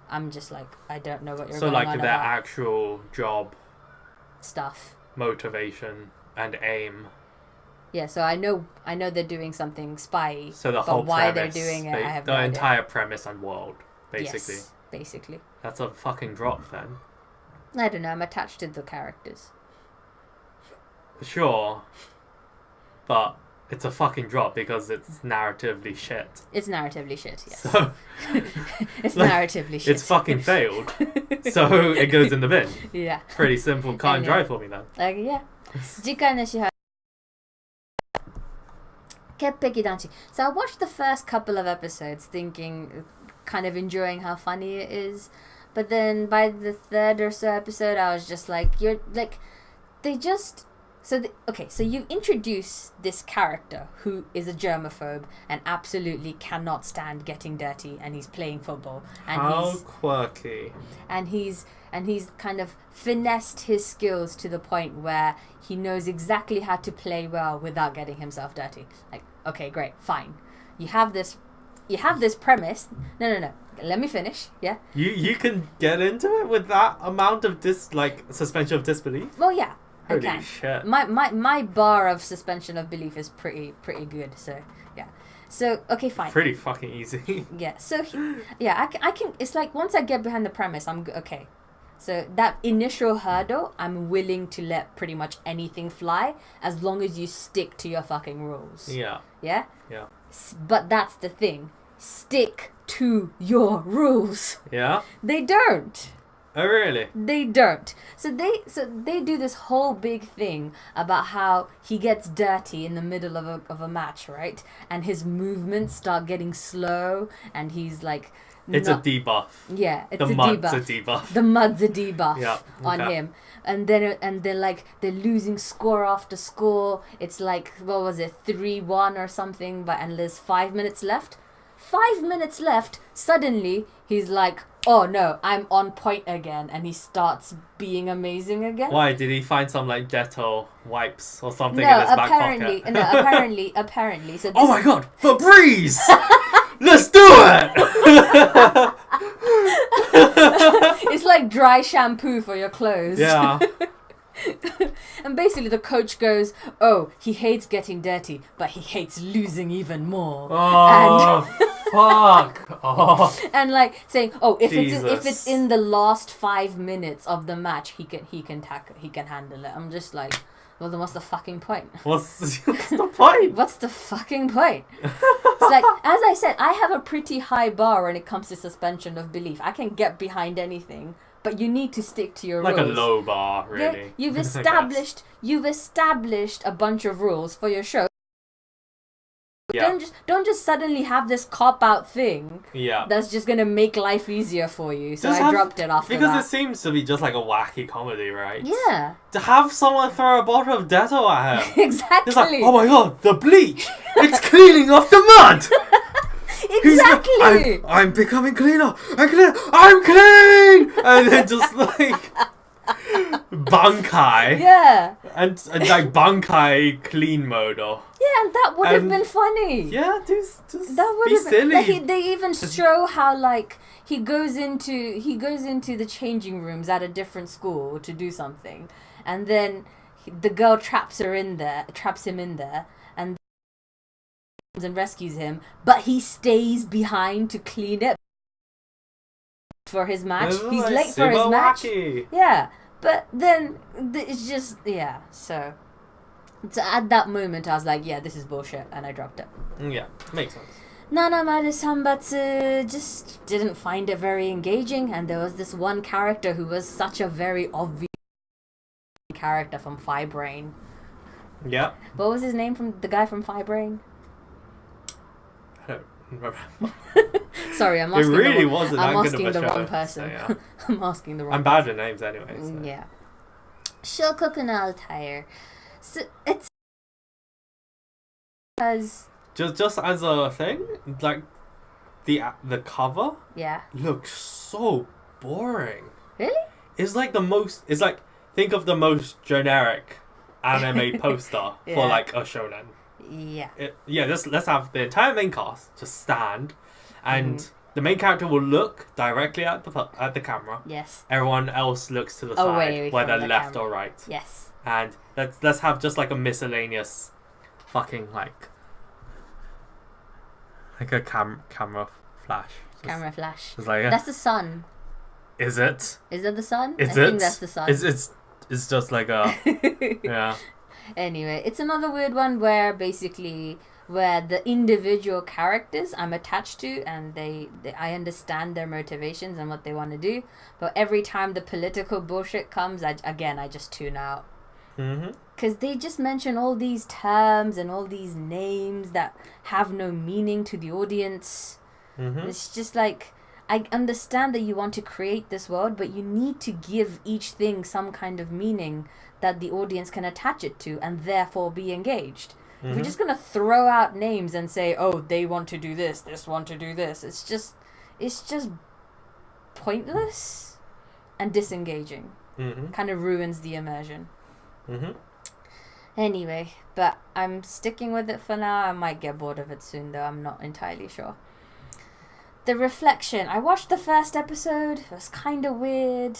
Speaker 2: I'm just like, I don't know what you're going on about. So like their
Speaker 1: actual job
Speaker 2: stuff,
Speaker 1: motivation and aim.
Speaker 2: Yeah, so I know they're doing something spy.
Speaker 1: So the whole
Speaker 2: why
Speaker 1: premise,
Speaker 2: they're doing it, I have
Speaker 1: the
Speaker 2: no idea.
Speaker 1: Entire premise and world, basically.
Speaker 2: basically.
Speaker 1: That's a fucking drop then.
Speaker 2: I don't know, I'm attached to the characters.
Speaker 1: Sure. But it's a fucking drop because it's narratively shit.
Speaker 2: It's narratively shit, yes.
Speaker 1: So,
Speaker 2: it's narratively shit.
Speaker 1: It's fucking failed. So it goes in the bin.
Speaker 2: Yeah.
Speaker 1: Pretty simple, cut and dry for me then.
Speaker 2: Yeah. 次回の支配 潔癖男子. So I watched the first couple of episodes thinking, kind of enjoying how funny it is. But then by the third or so episode, I was just like, you're like, they just... So you've introduced this character who is a germaphobe and absolutely cannot stand getting dirty, and he's playing football. And
Speaker 1: how quirky.
Speaker 2: And he's kind of finessed his skills to the point where he knows exactly how to play well without getting himself dirty. Like, okay, great, fine. You have this premise. No. Let me finish. Yeah.
Speaker 1: You can get into it with that amount of suspension of disbelief?
Speaker 2: Well, yeah.
Speaker 1: Holy
Speaker 2: I can.
Speaker 1: shit.
Speaker 2: My bar of suspension of belief is pretty good. So yeah. So okay, fine.
Speaker 1: Pretty fucking easy.
Speaker 2: Yeah. So I can. It's like once I get behind the premise, I'm okay. So that initial hurdle, I'm willing to let pretty much anything fly as long as you stick to your fucking rules.
Speaker 1: Yeah.
Speaker 2: Yeah.
Speaker 1: Yeah.
Speaker 2: But that's the thing. Stick to your rules.
Speaker 1: Yeah.
Speaker 2: They don't.
Speaker 1: Oh really?
Speaker 2: They don't. So they do this whole big thing about how he gets dirty in the middle of a match, right? And his movements start getting slow, and he's like,
Speaker 1: it's a debuff.
Speaker 2: Yeah, it's
Speaker 1: the
Speaker 2: a
Speaker 1: mud's
Speaker 2: debuff.
Speaker 1: a debuff.
Speaker 2: The mud's a debuff
Speaker 1: yeah,
Speaker 2: on him. And they're like, they're losing score after score. It's like, what was it, 3-1 or something, and there's 5 minutes left. 5 minutes left, suddenly he's like, oh no, I'm on point again, and he starts being amazing again.
Speaker 1: Why? Did he find some like Dettol wipes or something in his back pocket?
Speaker 2: No, apparently. So
Speaker 1: oh my god, Febreze! Let's do it!
Speaker 2: It's like dry shampoo for your clothes.
Speaker 1: Yeah.
Speaker 2: And basically the coach goes, oh, he hates getting dirty, but he hates losing even more.
Speaker 1: Oh, fuck. Oh.
Speaker 2: And like saying, oh, if
Speaker 1: Jesus.
Speaker 2: it's in the last 5 minutes of the match, he can handle it. I'm just like, well, then what's the fucking point?
Speaker 1: What's the point?
Speaker 2: What's the fucking point? It's like, as I said, I have a pretty high bar when it comes to suspension of belief. I can get behind anything. But you need to stick to your rules.
Speaker 1: Like a low bar, really.
Speaker 2: Yeah, you've established a bunch of rules for your show.
Speaker 1: Yeah.
Speaker 2: Don't just suddenly have this cop out thing.
Speaker 1: Yeah.
Speaker 2: That's just gonna make life easier for you. So I dropped it after
Speaker 1: because
Speaker 2: that.
Speaker 1: it seems to be just like a wacky comedy, right?
Speaker 2: Yeah.
Speaker 1: To have someone throw a bottle of Dettol at him.
Speaker 2: Exactly.
Speaker 1: It's like, oh my god, the bleach! It's cleaning off the mud!
Speaker 2: Exactly.
Speaker 1: I'm becoming cleaner. I'm clean. And then just like bunkai.
Speaker 2: Yeah.
Speaker 1: And like bunkai clean mode. Or
Speaker 2: yeah, and that would have been funny.
Speaker 1: Yeah, just
Speaker 2: that would
Speaker 1: be
Speaker 2: have
Speaker 1: silly.
Speaker 2: Like they even show how like he goes into the changing rooms at a different school to do something, and then the girl traps him in there, and rescues him, but he stays behind to clean it for his match. He's
Speaker 1: like
Speaker 2: late for his match.
Speaker 1: Wacky.
Speaker 2: Yeah, but then it's just so at that moment I was like, yeah, this is bullshit, and I dropped it.
Speaker 1: Yeah, makes sense.
Speaker 2: Nanamaru Sanbatsu just didn't find it very engaging, and there was this one character who was such a very obvious character from Fibrain.
Speaker 1: Yeah.
Speaker 2: What was his name from the guy from Fibrain? Sorry, I'm asking.
Speaker 1: It really wasn't.
Speaker 2: I'm
Speaker 1: that
Speaker 2: asking
Speaker 1: good of a
Speaker 2: the
Speaker 1: show,
Speaker 2: wrong person.
Speaker 1: So, yeah.
Speaker 2: I'm asking the wrong.
Speaker 1: I'm bad with names anyway. So.
Speaker 2: Yeah. Shokoku no Altair. So it's as
Speaker 1: just as a thing, like the cover.
Speaker 2: Yeah.
Speaker 1: Looks so boring.
Speaker 2: Really?
Speaker 1: It's like think of the most generic anime poster
Speaker 2: Yeah.
Speaker 1: for like a shonen.
Speaker 2: Yeah.
Speaker 1: Let's have the entire main cast just stand, and the main character will look directly at the camera.
Speaker 2: Yes.
Speaker 1: Everyone else looks to the
Speaker 2: Away
Speaker 1: side, whether
Speaker 2: from the
Speaker 1: left
Speaker 2: camera.
Speaker 1: or right.
Speaker 2: Yes.
Speaker 1: And let's have just like a miscellaneous, fucking like a camera flash
Speaker 2: Camera flash.
Speaker 1: It's like,
Speaker 2: that's the sun.
Speaker 1: Is it?
Speaker 2: Is that the sun?
Speaker 1: I
Speaker 2: think that's the sun.
Speaker 1: It's just like a yeah.
Speaker 2: Anyway, it's another weird one where basically where the individual characters I'm attached to and I understand their motivations and what they want to do, but every time the political bullshit comes, I just tune out. Because they just mention all these terms and all these names that have no meaning to the audience. It's just like, I understand that you want to create this world, but you need to give each thing some kind of meaning that the audience can attach it to and therefore be engaged. If you're just going to throw out names and say, oh, they want to do this want to do this, it's just pointless and disengaging. Kind of ruins the immersion. Anyway, but I'm sticking with it for now. I might get bored of it soon, though. I'm not entirely sure. The Reflection. I watched the first episode. It was kind of weird.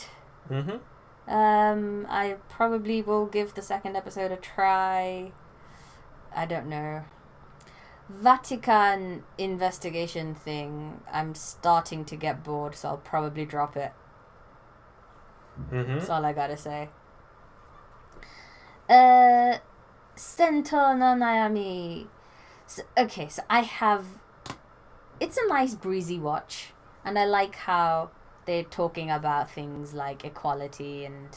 Speaker 2: I probably will give the second episode a try. I don't know. Vatican investigation thing. I'm starting to get bored, so I'll probably drop it. That's all I gotta say. Sento no Nayami. So I have... It's a nice breezy watch, and I like how they're talking about things like equality and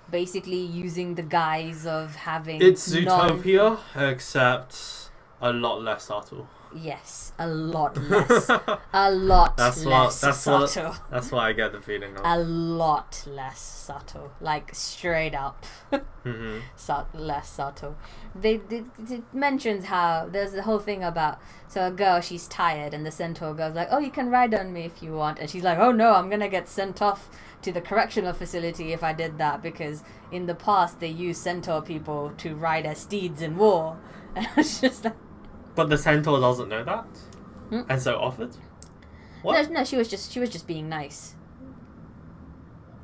Speaker 2: basically using the guise of having...
Speaker 1: It's Zootopia, except a lot less subtle.
Speaker 2: Yes, a lot less. A lot less subtle.
Speaker 1: That's what I get the feeling of.
Speaker 2: A lot less subtle. Like, straight up. Less subtle. It mentions how there's the whole thing about, so a girl, she's tired, and the centaur goes like, oh, you can ride on me if you want. And she's like, oh no, I'm going to get sent off to the correctional facility if I did that, because in the past they used centaur people to ride as steeds in war. And it's just like...
Speaker 1: But the centaur doesn't know that, and so offered. What?
Speaker 2: No, she was just being nice.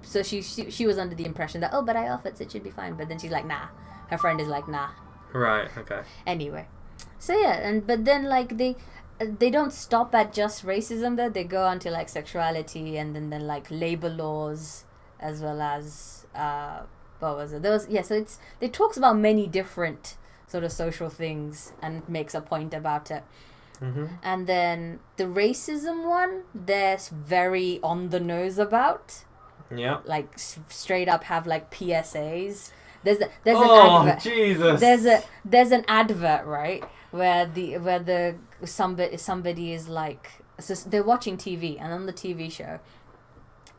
Speaker 2: So she was under the impression that, oh, but I offered, so it should be fine. But then she's like, nah. Her friend is like, nah.
Speaker 1: Right. Okay.
Speaker 2: Anyway, so yeah, but then like they don't stop at just racism though. They go on to like sexuality and then like labor laws as well as what was it? So it talks about many different sort of social things and makes a point about it. And then the racism one, they're very on the nose about.
Speaker 1: Yeah.
Speaker 2: Like straight up have like PSAs. There's an advert.
Speaker 1: Jesus.
Speaker 2: There's an advert, right, where somebody is like, so they're watching TV, and on the TV show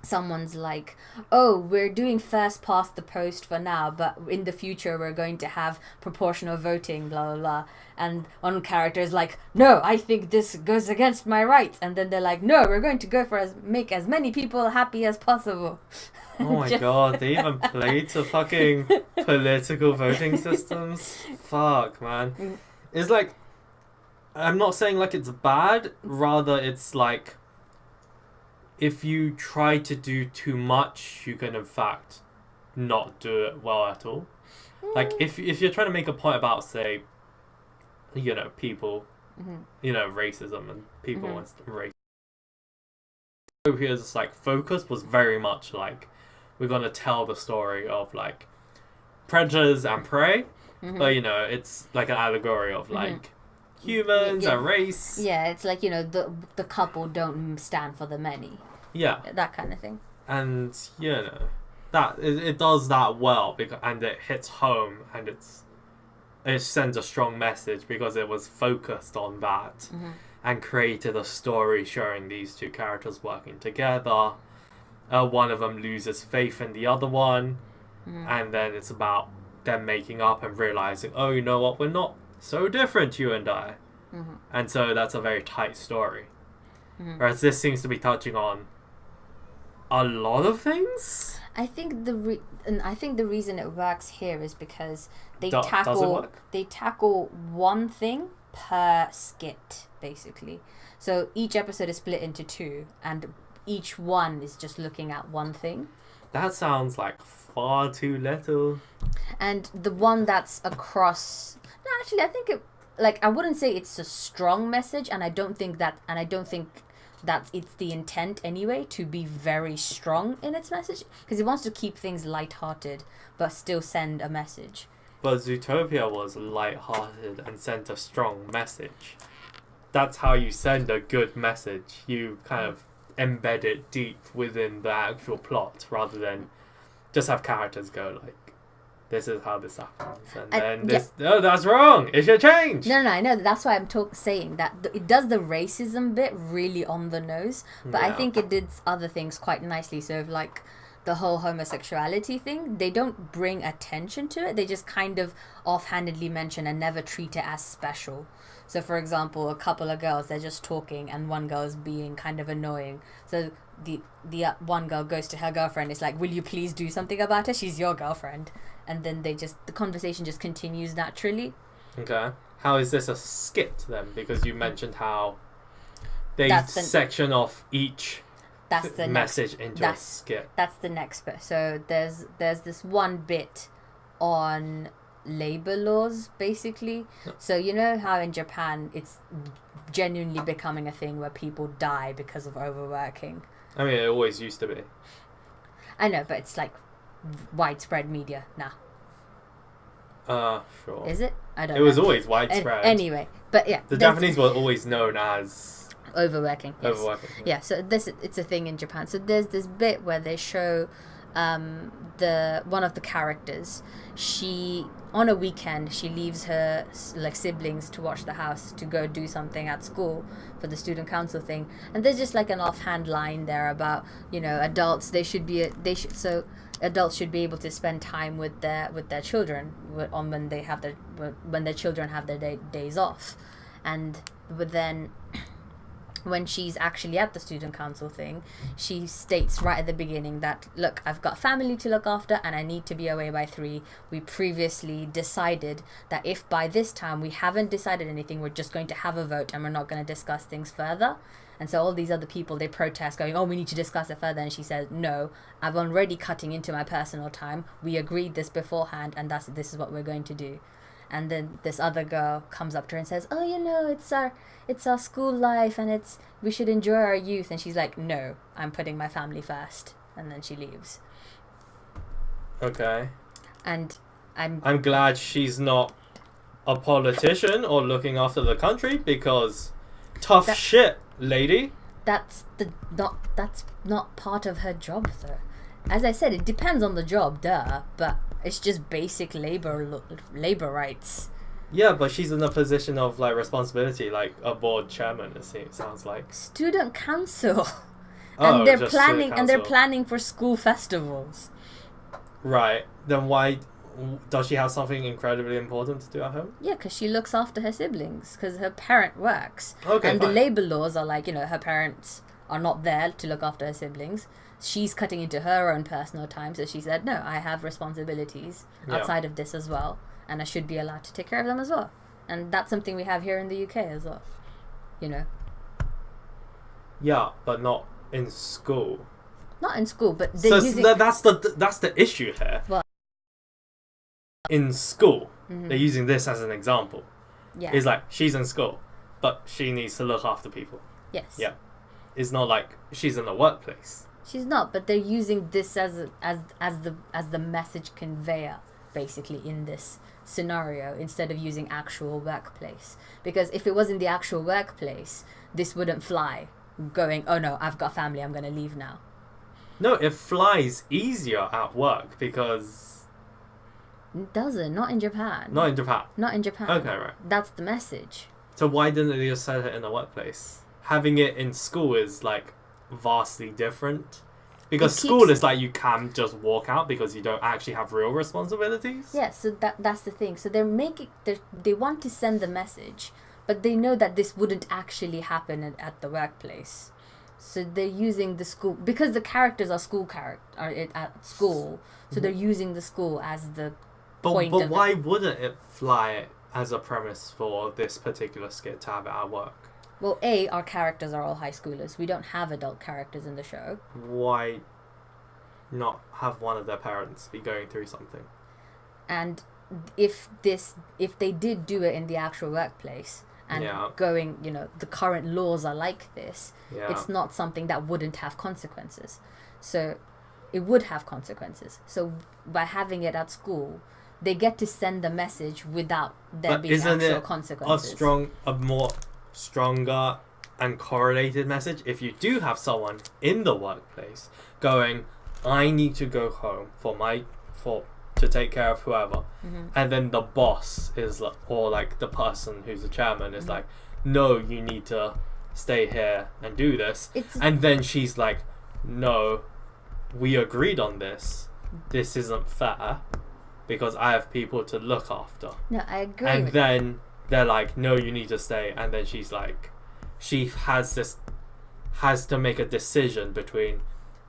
Speaker 2: someone's like, oh, we're doing first past the post for now, but in the future we're going to have proportional voting, blah blah blah. And one character is like, no, I think this goes against my rights. And then they're like, no, we're going to go for make as many people happy as possible.
Speaker 1: Oh my god, they even played to fucking political voting systems. Fuck, man. It's like, I'm not saying like it's bad, rather it's like, if you try to do too much, you can in fact not do it well at all. Like if you're trying to make a point about, say, people, racism and people and race. Here's like focus was very much like, we're gonna tell the story of like predators and prey, but it's like an allegory of like humans and race.
Speaker 2: Yeah, it's like the couple don't stand for the many.
Speaker 1: Yeah,
Speaker 2: that kind of thing.
Speaker 1: And that it does that well and it hits home and it sends a strong message because it was focused on that and created a story showing these two characters working together. One of them loses faith in the other one, and then it's about them making up and realizing, oh, you know what, we're not so different, you and I. And so that's a very tight story. Whereas this seems to be touching on a lot of things.
Speaker 2: I think the reason it works here is because they
Speaker 1: Does it work?
Speaker 2: tackle one thing per skit, basically. So each episode is split into two, and each one is just looking at one thing.
Speaker 1: That sounds like far too little.
Speaker 2: And the one that's across... No, actually, I think it... Like, I wouldn't say it's a strong message, and I don't think it's the intent anyway to be very strong in its message, because it wants to keep things light-hearted but still send a message.
Speaker 1: But Zootopia was light-hearted and sent a strong message. That's how you send a good message. You kind of embed it deep within the actual plot rather than just have characters go like, this is how this happens, and then this, no, that's wrong, it should change.
Speaker 2: No, I know, that's why I'm saying that it does the racism bit really on the nose, but I think it did other things quite nicely. So like the whole homosexuality thing, they don't bring attention to it, they just kind of offhandedly mention and never treat it as special. So for example, a couple of girls, they're just talking and one girl's being kind of annoying, so the one girl goes to her girlfriend, it's like, will you please do something about her, she's your girlfriend. And then the conversation just continues naturally. Okay.
Speaker 1: How is this a skit then? Because you mentioned how they section off each message into a skit.
Speaker 2: That's the next bit. So there's this one bit on labor laws, basically. So you know how in Japan it's genuinely becoming a thing where people die because of overworking.
Speaker 1: I mean, it always used to be.
Speaker 2: I know, but it's like widespread media now.
Speaker 1: Sure.
Speaker 2: Is it? I don't know.
Speaker 1: It was always widespread.
Speaker 2: Anyway, but yeah.
Speaker 1: The Japanese were always known as
Speaker 2: overworking. Yes.
Speaker 1: Overworking.
Speaker 2: Yeah, so it's a thing in Japan. So there's this bit where they show one of the characters, she on a weekend she leaves her like siblings to watch the house to go do something at school for the student council thing, and there's just like an offhand line there about, you know, adults adults should be able to spend time with their children when their children have their days off. But then when she's actually at the student council thing, she states right at the beginning that, look, I've got family to look after and I need to be away by 3. We previously decided that if by this time we haven't decided anything, we're just going to have a vote and we're not going to discuss things further. And so all these other people, they protest going, oh, we need to discuss it further. And she says, no, I'm already cutting into my personal time. We agreed this beforehand and this is what we're going to do. And then this other girl comes up to her and says, oh, you know, it's our school life and we should enjoy our youth. And she's like, no, I'm putting my family first. And then she leaves.
Speaker 1: Okay.
Speaker 2: And
Speaker 1: I'm glad she's not a politician or looking after the country, because tough shit, lady.
Speaker 2: That's not part of her job, though. As I said, it depends on the job, but it's just basic labor rights.
Speaker 1: Yeah, but she's in a position of like responsibility, like a board chairman. It sounds like
Speaker 2: student council, and they're planning for school festivals.
Speaker 1: Right. Then why does she have something incredibly important to do at home?
Speaker 2: Yeah, because she looks after her siblings, because her parent works.
Speaker 1: Okay.
Speaker 2: And fine. The labor laws are like, you know, her parents are not there to look after her siblings. She's cutting into her own personal time, so she said, no, I have responsibilities outside of this as well, and I should be allowed to take care of them as well. And that's something we have here in the UK as well, you know.
Speaker 1: Yeah, but not in school.
Speaker 2: Not in school, but
Speaker 1: that's the issue here.
Speaker 2: What?
Speaker 1: In school, they're using this as an example.
Speaker 2: Yeah.
Speaker 1: It's like, she's in school, but she needs to look after people.
Speaker 2: Yes.
Speaker 1: Yeah. It's not like she's in the workplace.
Speaker 2: She's not, but they're using this as the message conveyor, basically, in this scenario, instead of using actual workplace. Because if it was in the actual workplace, this wouldn't fly. Going, oh no, I've got family, I'm going to leave now.
Speaker 1: No, it flies easier at work because...
Speaker 2: It doesn't. Not in Japan.
Speaker 1: Not in Japan.
Speaker 2: Not in Japan.
Speaker 1: Okay, right.
Speaker 2: That's the message.
Speaker 1: So why didn't they just set it in the workplace? Having it in school is like vastly different. Because school is like you can just walk out because you don't actually have real responsibilities.
Speaker 2: Yeah, so that's the thing. So they want to send the message, but they know that this wouldn't actually happen at the workplace. So they're using the school, because the characters are at school. So they're using the school as the point. But
Speaker 1: why wouldn't it fly as a premise for this particular skit to have it at work?
Speaker 2: Well, our characters are all high schoolers. We don't have adult characters in the show.
Speaker 1: Why not have one of their parents be going through something?
Speaker 2: And if they did do it in the actual workplace, and
Speaker 1: Yeah.
Speaker 2: going, the current laws are like this,
Speaker 1: Yeah.
Speaker 2: it's not something that wouldn't have consequences. So it would have consequences. So by having it at school, they get to send the message without there being actual consequences.
Speaker 1: A more stronger and correlated message if you do have someone in the workplace going, I need to go home to take care of whoever, and then the boss is like, or like the person who's the chairman is like, no, you need to stay here and do this, and then she's like, no, we agreed on this. This isn't fair because I have people to look after.
Speaker 2: No, I agree.
Speaker 1: And then they're like, no, you need to stay. And then she's like, she has to make a decision between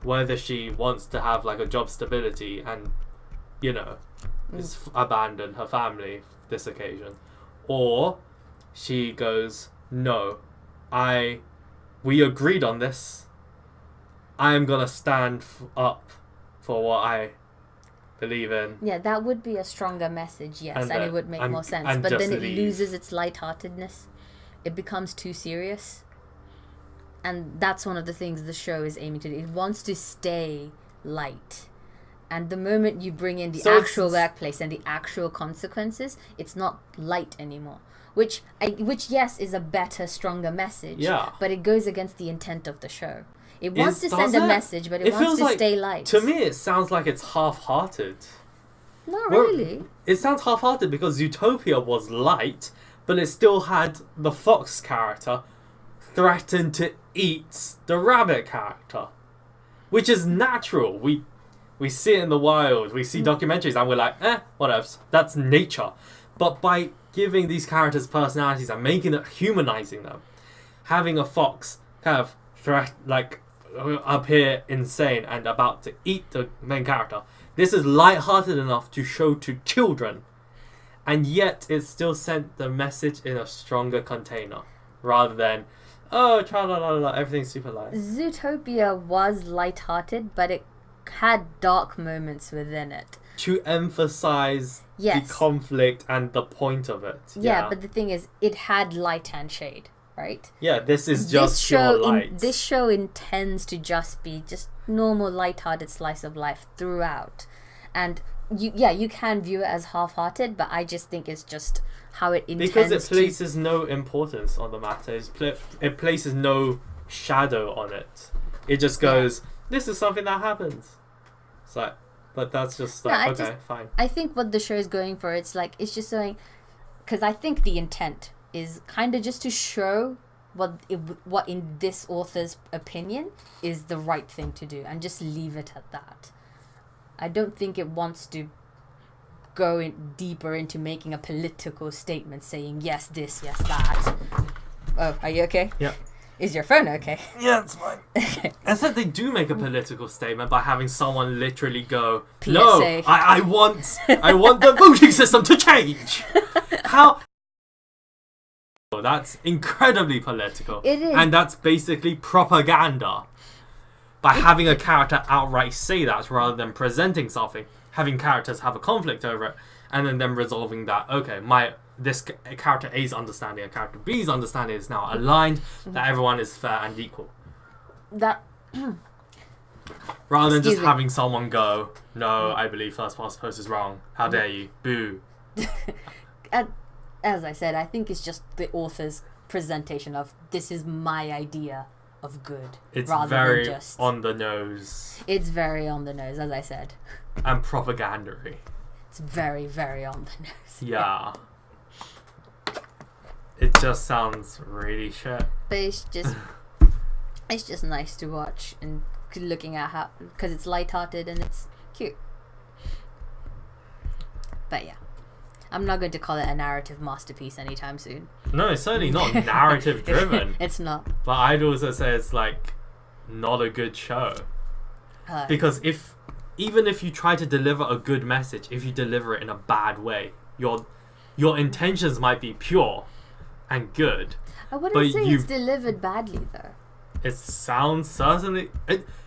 Speaker 1: whether she wants to have like a job stability and, abandon her family this occasion, or she goes, no, we agreed on this. I am gonna stand up for what I believe in.
Speaker 2: Yeah, that would be a stronger message, yes, and it would make more sense. But then it loses its lightheartedness. It becomes too serious. And that's one of the things the show is aiming to do. It wants to stay light. And the moment you bring in the actual workplace and the actual consequences, it's not light anymore. Which yes, is a better, stronger message.
Speaker 1: Yeah.
Speaker 2: But it goes against the intent of the show. It wants to send a message, but it wants to stay light.
Speaker 1: To me, it sounds like it's half-hearted.
Speaker 2: Not really.
Speaker 1: It sounds half-hearted because Zootopia was light, but it still had the fox character threaten to eat the rabbit character, which is natural. We see it in the wild. We see documentaries and we're like, whatever. That's nature. But by giving these characters personalities and humanizing them, having a fox kind of appear insane and about to eat the main character, this is light-hearted enough to show to children, and yet it still sent the message in a stronger container rather than, everything's super light.
Speaker 2: Zootopia was light-hearted, but it had dark moments within it
Speaker 1: to emphasize the conflict and the point of it.
Speaker 2: Yeah, but the thing is, it had light and shade, right?
Speaker 1: Yeah, this is just pure light.
Speaker 2: This show intends to just be normal light-hearted slice of life throughout. And you can view it as half-hearted, but I just think it's just how it intends
Speaker 1: because it places no importance on the matter. It places no shadow on it. It just goes, this is something that happens. It's like, but that's just like, fine.
Speaker 2: I think what the show is going for, it's just showing, because I think the intent is kind of just to show what in this author's opinion is the right thing to do, and just leave it at that. I don't think it wants to go deeper into making a political statement saying yes this, yes that. Oh, are you okay?
Speaker 1: Yeah.
Speaker 2: Is your phone okay?
Speaker 1: Yeah, it's fine. Okay. I said they do make a political statement by having someone literally go,
Speaker 2: PSA.
Speaker 1: No, I want the voting system to change. How? That's incredibly political.
Speaker 2: It is.
Speaker 1: And that's basically propaganda. By having a character outright say that rather than presenting something, having characters have a conflict over it, and then them resolving that, okay, this character A's understanding and character B's understanding is now aligned, that everyone is fair and equal.
Speaker 2: That
Speaker 1: rather than just having someone go, no, I believe first past post is wrong. How dare you? Boo.
Speaker 2: As I said, I think it's just the author's presentation of this is my idea of good.
Speaker 1: It's
Speaker 2: rather
Speaker 1: very
Speaker 2: than just
Speaker 1: on the nose.
Speaker 2: It's very on the nose, as I said.
Speaker 1: And propagandary.
Speaker 2: It's very, very on the nose.
Speaker 1: Yeah. It just sounds really shit.
Speaker 2: But it's just nice to watch and looking at how, because it's lighthearted and it's cute. But yeah, I'm not going to call it a narrative masterpiece anytime soon.
Speaker 1: No, it's certainly not narrative driven.
Speaker 2: It's not.
Speaker 1: But I'd also say it's like not a good show. Because even if you try to deliver a good message, if you deliver it in a bad way, your intentions might be pure and good.
Speaker 2: I wouldn't say it's delivered badly though.
Speaker 1: It sounds certainly.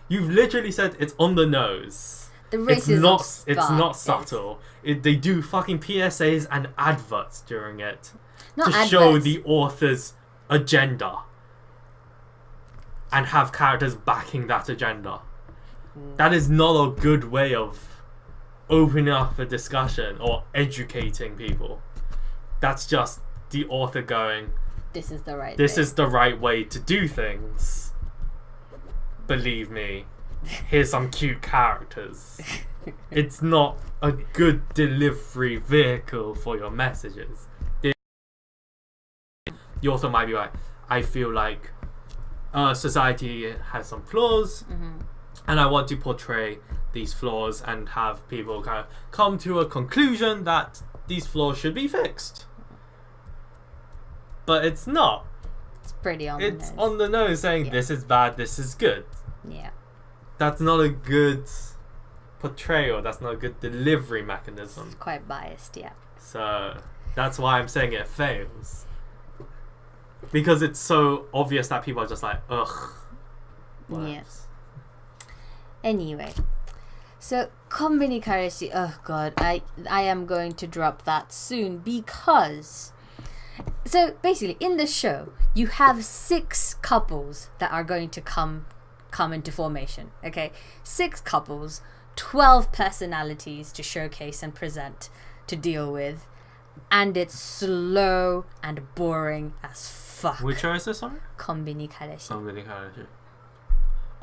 Speaker 1: You've literally said it's on the nose.
Speaker 2: The racism.
Speaker 1: It's not subtle. They do fucking PSAs and adverts during it show the author's agenda and have characters backing that agenda. That is not a good way of opening up a discussion or educating people. That's just the author going, this is the right way to do things. Believe me, here's some cute characters. It's not a good delivery vehicle for your messages. The author might be like, I feel like society has some flaws, and I want to portray these flaws and have people kind of come to a conclusion that these flaws should be fixed. But it's not.
Speaker 2: It's pretty on the nose.
Speaker 1: It's on the nose saying this is bad, this is good.
Speaker 2: Yeah.
Speaker 1: That's not a good portrayal. That's not a good delivery mechanism.
Speaker 2: It's quite biased, yeah.
Speaker 1: So that's why I'm saying it fails. Because it's so obvious that people are just like, ugh.
Speaker 2: Yes. Anyway. So, Konbini Kareshi, oh god, I am going to drop that soon because... So, basically, in this show, you have 6 couples that are going to come into formation, okay? 6 couples, 12 personalities to showcase and present, to deal with, and it's slow and boring as fuck.
Speaker 1: Which show is this, sorry?
Speaker 2: Konbini Kareshi.
Speaker 1: Konbini Kareshi.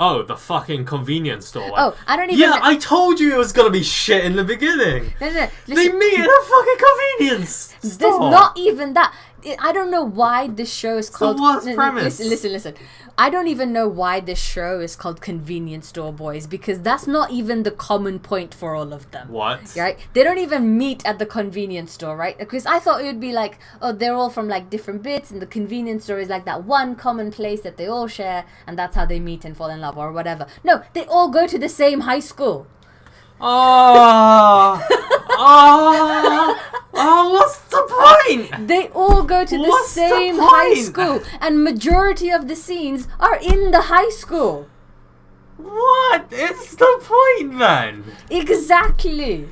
Speaker 1: Oh, the fucking convenience store one.
Speaker 2: Oh, I don't even...
Speaker 1: Yeah, I told you it was gonna be shit in the beginning.
Speaker 2: No,
Speaker 1: they meet in a fucking convenience store.
Speaker 2: There's not even that. I don't know why this show is called...
Speaker 1: It's the worst premise.
Speaker 2: Listen. I don't even know why this show is called Convenience Store Boys, because that's not even the common point for all of them.
Speaker 1: What?
Speaker 2: Right? They don't even meet at the convenience store, right? Because I thought it would be like, oh, they're all from like different bits, and the convenience store is like that one common place that they all share, and that's how they meet and fall in love or whatever. No, they all go to the same high school.
Speaker 1: Oh, what's the point?
Speaker 2: They all go to the same high school, and majority of the scenes are in the high school.
Speaker 1: What is the point then?
Speaker 2: Exactly.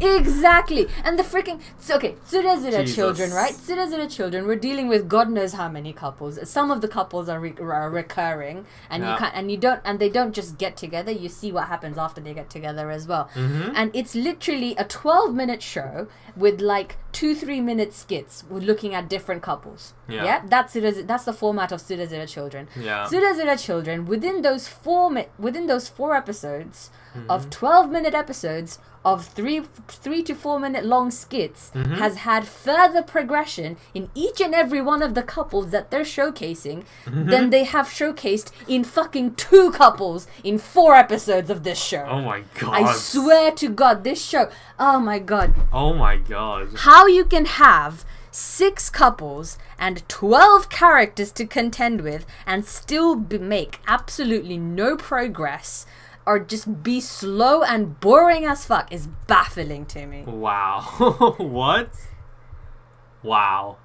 Speaker 2: Exactly. And the freaking... So, okay, Tsurezure children, right? Tsurezure children, we're dealing with God knows how many couples. Some of the couples are recurring, and they don't just get together. You see what happens after they get together as well. And it's literally a 12-minute show with like 2-3 minute skits looking at different couples. Yeah? That's the format of Tsurezure children.
Speaker 1: Yeah.
Speaker 2: Tsurezure children, within those 4 episodes of 12-minute episodes of 3 to 4 minute long skits, has had further progression in each and every one of the couples that they're showcasing than they have showcased in fucking 2 couples in 4 episodes of this show.
Speaker 1: Oh my god.
Speaker 2: I swear to God, this show, oh my god.
Speaker 1: Oh my god.
Speaker 2: How you can have 6 couples and 12 characters to contend with and still make absolutely no progress or just be slow and boring as fuck is baffling to me.
Speaker 1: Wow. What? Wow.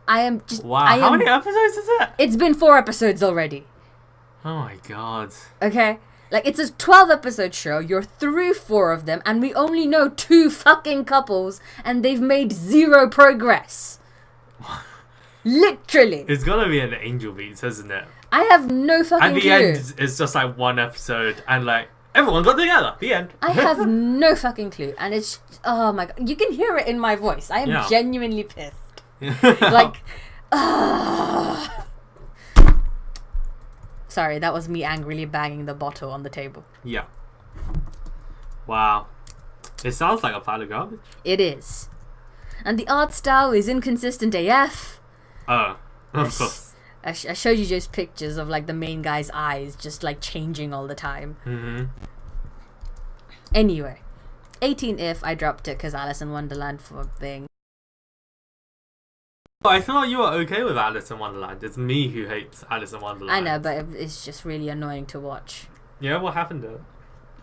Speaker 2: Wow.
Speaker 1: How many episodes is it?
Speaker 2: It's been 4 episodes already.
Speaker 1: Oh my god.
Speaker 2: Okay? Like, it's a 12 episode show, you're through 4 of them, and we only know 2 fucking couples, and they've made 0 progress. Literally.
Speaker 1: It's gonna be an Angel Beats, isn't it?
Speaker 2: I have no fucking clue.
Speaker 1: At the end, it's just like 1 episode, and like, everyone got together. The end.
Speaker 2: I have no fucking clue, and it's... Oh my god. You can hear it in my voice. I am genuinely pissed. Like... Sorry, that was me angrily banging the bottle on the table.
Speaker 1: Yeah. Wow. It sounds like a pile of garbage.
Speaker 2: It is. And the art style is inconsistent AF.
Speaker 1: Oh, of course.
Speaker 2: I showed you just pictures of like the main guy's eyes just like changing all the time. Anyway, 18 if I dropped it because Alice in Wonderland for thing.
Speaker 1: I thought you were okay with Alice in Wonderland. It's me who hates Alice in Wonderland.
Speaker 2: I know, but it's just really annoying to watch.
Speaker 1: Yeah, what happened to it?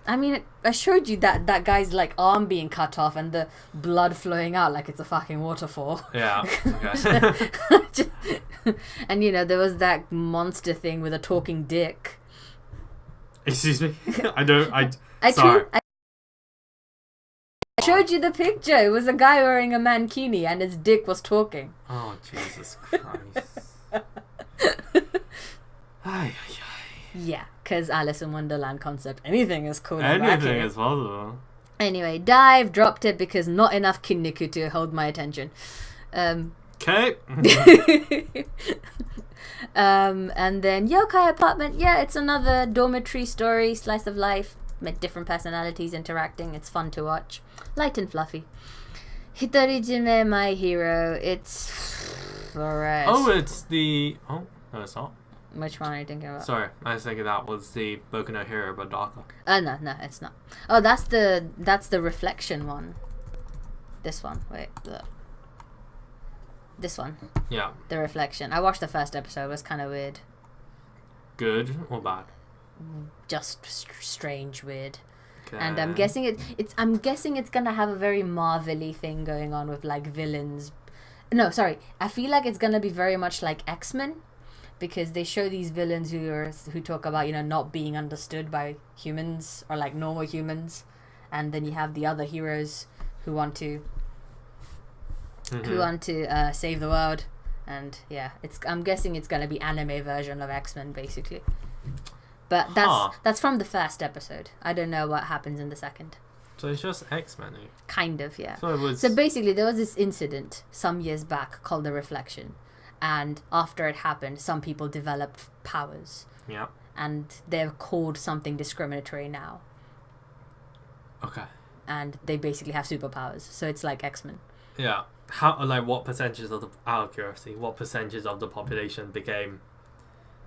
Speaker 2: I mean, I showed you that guy's like arm being cut off and the blood flowing out like it's a fucking waterfall.
Speaker 1: Yeah. Okay.
Speaker 2: And you know, there was that monster thing with a talking dick.
Speaker 1: Excuse me? I don't...
Speaker 2: I
Speaker 1: sorry.
Speaker 2: I showed you the picture. It was a guy wearing a mankini and his dick was talking.
Speaker 1: Oh, Jesus Christ. Ay, ay, ay.
Speaker 2: Yeah, because Alice in Wonderland concept. Anything is cool.
Speaker 1: Anything is possible.
Speaker 2: Anyway, Dive dropped it because not enough Kinniku to hold my attention.
Speaker 1: Okay.
Speaker 2: And then Yokai Apartment. Yeah, it's another dormitory story, slice of life, with different personalities interacting. It's fun to watch. Light and fluffy. Hitorijime My Hero. It's...
Speaker 1: Oh, it's the... Oh, no, it's not.
Speaker 2: Which one are you thinking about?
Speaker 1: Sorry, I was thinking that was the Boku no Hero by Docket.
Speaker 2: No, it's not. Oh, that's the reflection one. This one. Wait, look. This one.
Speaker 1: Yeah.
Speaker 2: The reflection. I watched the first episode. It was kind of weird.
Speaker 1: Good or bad?
Speaker 2: Just strange, weird.
Speaker 1: Okay.
Speaker 2: And I'm guessing it's gonna have a very Marvel-y thing going on with like villains. No, sorry. I feel like it's gonna be very much like X-Men. Because they show these villains who talk about, you know, not being understood by humans or like normal humans, and then you have the other heroes who want to save the world, and yeah, I'm guessing it's gonna be anime version of X-Men basically. But that's from the first episode. I don't know what happens in the second.
Speaker 1: So it's just X-Men.
Speaker 2: Kind of, yeah.
Speaker 1: So
Speaker 2: basically, there was this incident some years back called the Reflection. And after it happened, some people developed powers.
Speaker 1: Yeah.
Speaker 2: And they're called something discriminatory now.
Speaker 1: Okay.
Speaker 2: And they basically have superpowers. So it's like X-Men.
Speaker 1: Yeah. What percentage of the... Out of curiosity, what percentage of the population became...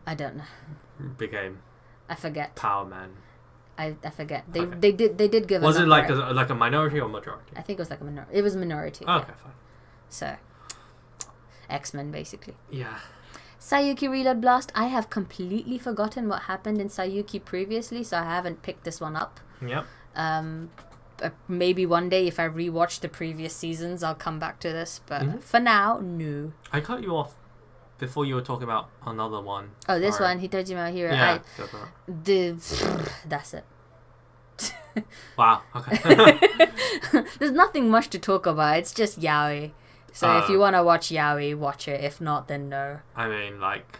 Speaker 2: I don't know.
Speaker 1: Became...
Speaker 2: I forget.
Speaker 1: Power Man.
Speaker 2: I forget. They did give
Speaker 1: Was it like a minority or majority?
Speaker 2: I think it was like a minority. It was a minority.
Speaker 1: Oh, okay,
Speaker 2: yeah.
Speaker 1: fine.
Speaker 2: So... X-Men basically.
Speaker 1: Yeah.
Speaker 2: Sayuki Reload Blast. I have completely forgotten what happened in Sayuki previously, so I haven't picked this one up.
Speaker 1: Yep.
Speaker 2: Maybe one day if I rewatch the previous seasons, I'll come back to this. But for now, no.
Speaker 1: I cut you off before you were talking about another one.
Speaker 2: Oh, this one, Hitojima Hero.
Speaker 1: Yeah.
Speaker 2: That's it.
Speaker 1: Wow. Okay.
Speaker 2: There's nothing much to talk about. It's just yaoi. So if you want to watch yaoi, watch it. If not, then no.
Speaker 1: I mean, like,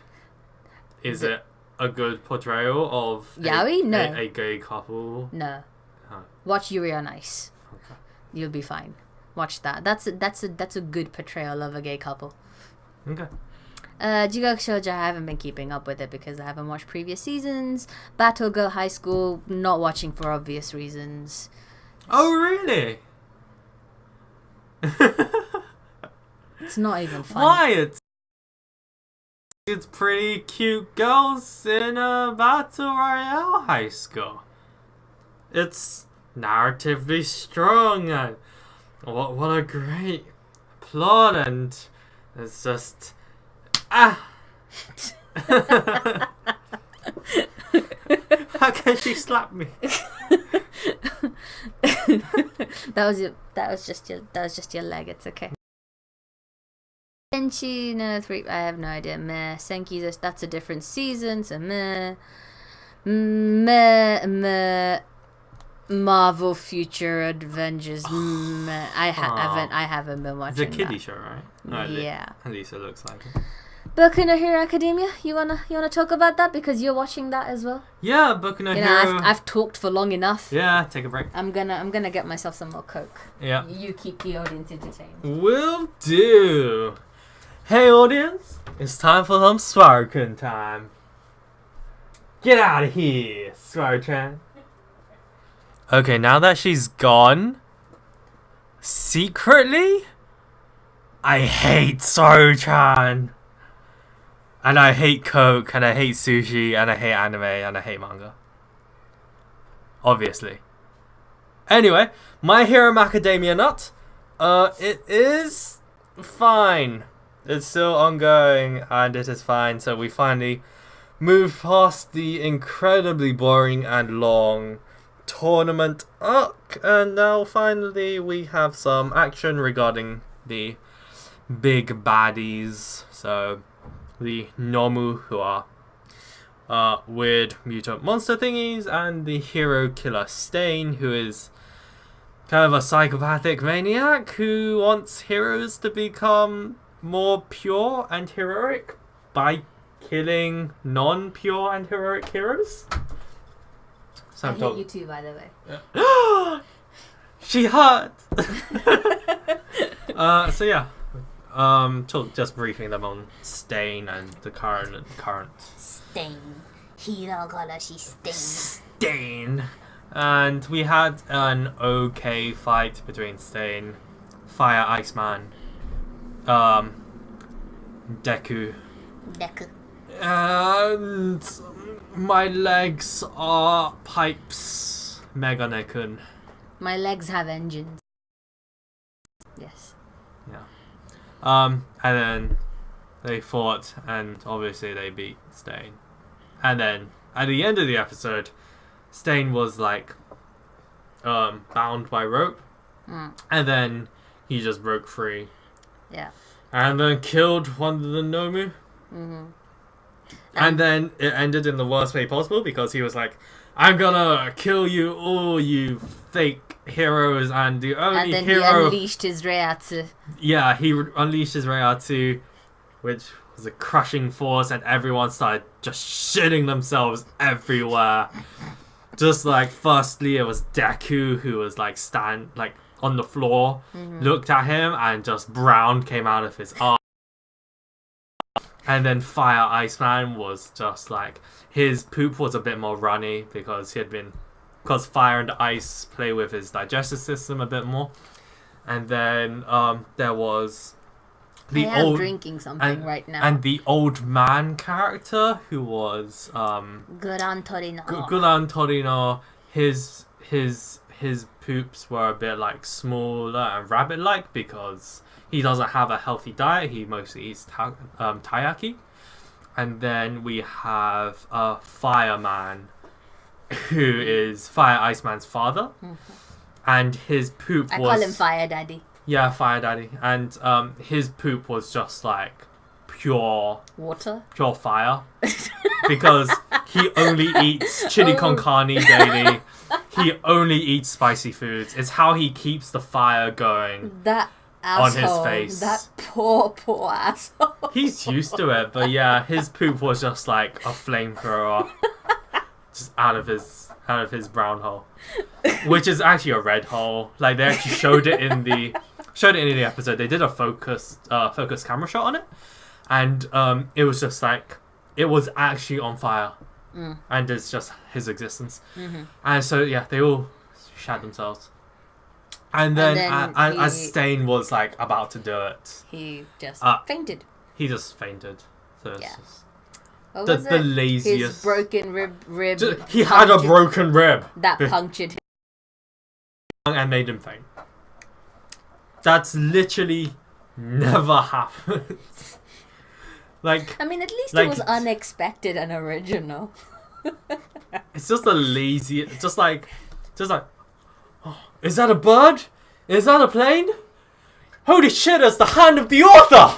Speaker 1: is it a good portrayal of
Speaker 2: yaoi? No.
Speaker 1: A gay couple?
Speaker 2: No.
Speaker 1: Huh.
Speaker 2: Watch Yuri on Ice.
Speaker 1: Okay.
Speaker 2: You'll be fine. Watch that. That's a good portrayal of a gay couple.
Speaker 1: Okay.
Speaker 2: Jigok Shoujo, I haven't been keeping up with it because I haven't watched previous seasons. Battle Girl High School, not watching for obvious reasons.
Speaker 1: Oh, really?
Speaker 2: It's not even fun.
Speaker 1: Why? It's pretty cute girls in a battle royale high school. It's narratively strong and what a great plot, and it's just How can she slap me?
Speaker 2: that was just your leg. It's okay. Senshi no 3. I have no idea. Meh. Senki, that's a different season. So meh. Marvel Future Avengers. Meh. I haven't been watching.
Speaker 1: It's a kiddie show, right? No,
Speaker 2: yeah.
Speaker 1: At least it looks like it.
Speaker 2: Boku no Hero Academia. You wanna talk about that because you're watching that as well?
Speaker 1: Yeah, Boku no Hero.
Speaker 2: I've talked for long enough.
Speaker 1: Yeah, take a break.
Speaker 2: I'm gonna get myself some more Coke.
Speaker 1: Yeah.
Speaker 2: You keep the audience entertained.
Speaker 1: Will do. Hey audience, it's time for some SWRU-Chan time. Get out of here, SWRU-Chan. Okay, now that she's gone, secretly, I hate SWRU-Chan. And I hate Coke, and I hate sushi, and I hate anime, and I hate manga. Obviously. Anyway, My Hero Macadamia Nut. It is fine. It's still ongoing, and it is fine. So we finally moved past the incredibly boring and long tournament arc, and now finally we have some action regarding the big baddies. So the Nomu, who are weird mutant monster thingies, and the hero killer Stain, who is kind of a psychopathic maniac who wants heroes to become more pure and heroic by killing non-pure and heroic heroes. So
Speaker 2: I hate you too, by the way.
Speaker 1: She hurt! So yeah. Just briefing them on Stain and the current.
Speaker 2: Stain. Hero killer Stain.
Speaker 1: Stain! And we had an okay fight between Stain, Fire Iceman, Deku. And my legs are pipes, Megane-kun.
Speaker 2: My legs have engines. Yes.
Speaker 1: Yeah. And then they fought, and obviously they beat Stain. And then at the end of the episode, Stain was like bound by rope, and then he just broke free.
Speaker 2: Yeah.
Speaker 1: And then killed one of the Nomu. Mm-hmm. And then it ended in the worst way possible because he was like, "I'm gonna kill you all, you fake heroes," and the only
Speaker 2: he unleashed his Reiatsu.
Speaker 1: Yeah, he unleashed his Reiatsu, which was a crushing force, and everyone started just shitting themselves everywhere. Just like, firstly, it was Deku who was like on the floor, looked at him, and just brown came out of his arm. And then Fire Iceman was just like, his poop was a bit more runny because because fire and ice play with his digestive system a bit more. And then there was
Speaker 2: drinking something right now.
Speaker 1: And the old man character who was
Speaker 2: Guran
Speaker 1: Torino. His poops were a bit like smaller and rabbit-like because he doesn't have a healthy diet. He mostly eats taiyaki. And then we have Fireman, who is Fire Iceman's father. Mm-hmm. And his poop
Speaker 2: I call him Fire Daddy.
Speaker 1: Yeah, Fire Daddy. And his poop was just like pure...
Speaker 2: water?
Speaker 1: Pure fire. Because he only eats chili con carne daily. He only eats spicy foods. It's how he keeps the fire going.
Speaker 2: That asshole.
Speaker 1: On his face.
Speaker 2: That poor asshole.
Speaker 1: He's used to it, but yeah, his poop was just like a flamethrower. Just out of his brown hole. Which is actually a red hole. Like, they actually showed it in the episode. They did a focus camera shot on it. And it was just like, it was actually on fire. And it's just his existence. Mm-hmm. And so, yeah, they all shat themselves. And then as Stain was like about to do it,
Speaker 2: he just fainted.
Speaker 1: He just fainted. So
Speaker 2: yeah.
Speaker 1: It's the laziest.
Speaker 2: His broken rib.
Speaker 1: He had a broken rib
Speaker 2: that punctured him
Speaker 1: and made him faint. That's literally never happened. Like,
Speaker 2: I mean, at least it was unexpected and original.
Speaker 1: It's just the laziest. Just like, oh, is that a bird? Is that a plane? Holy shit! It's the hand of the author.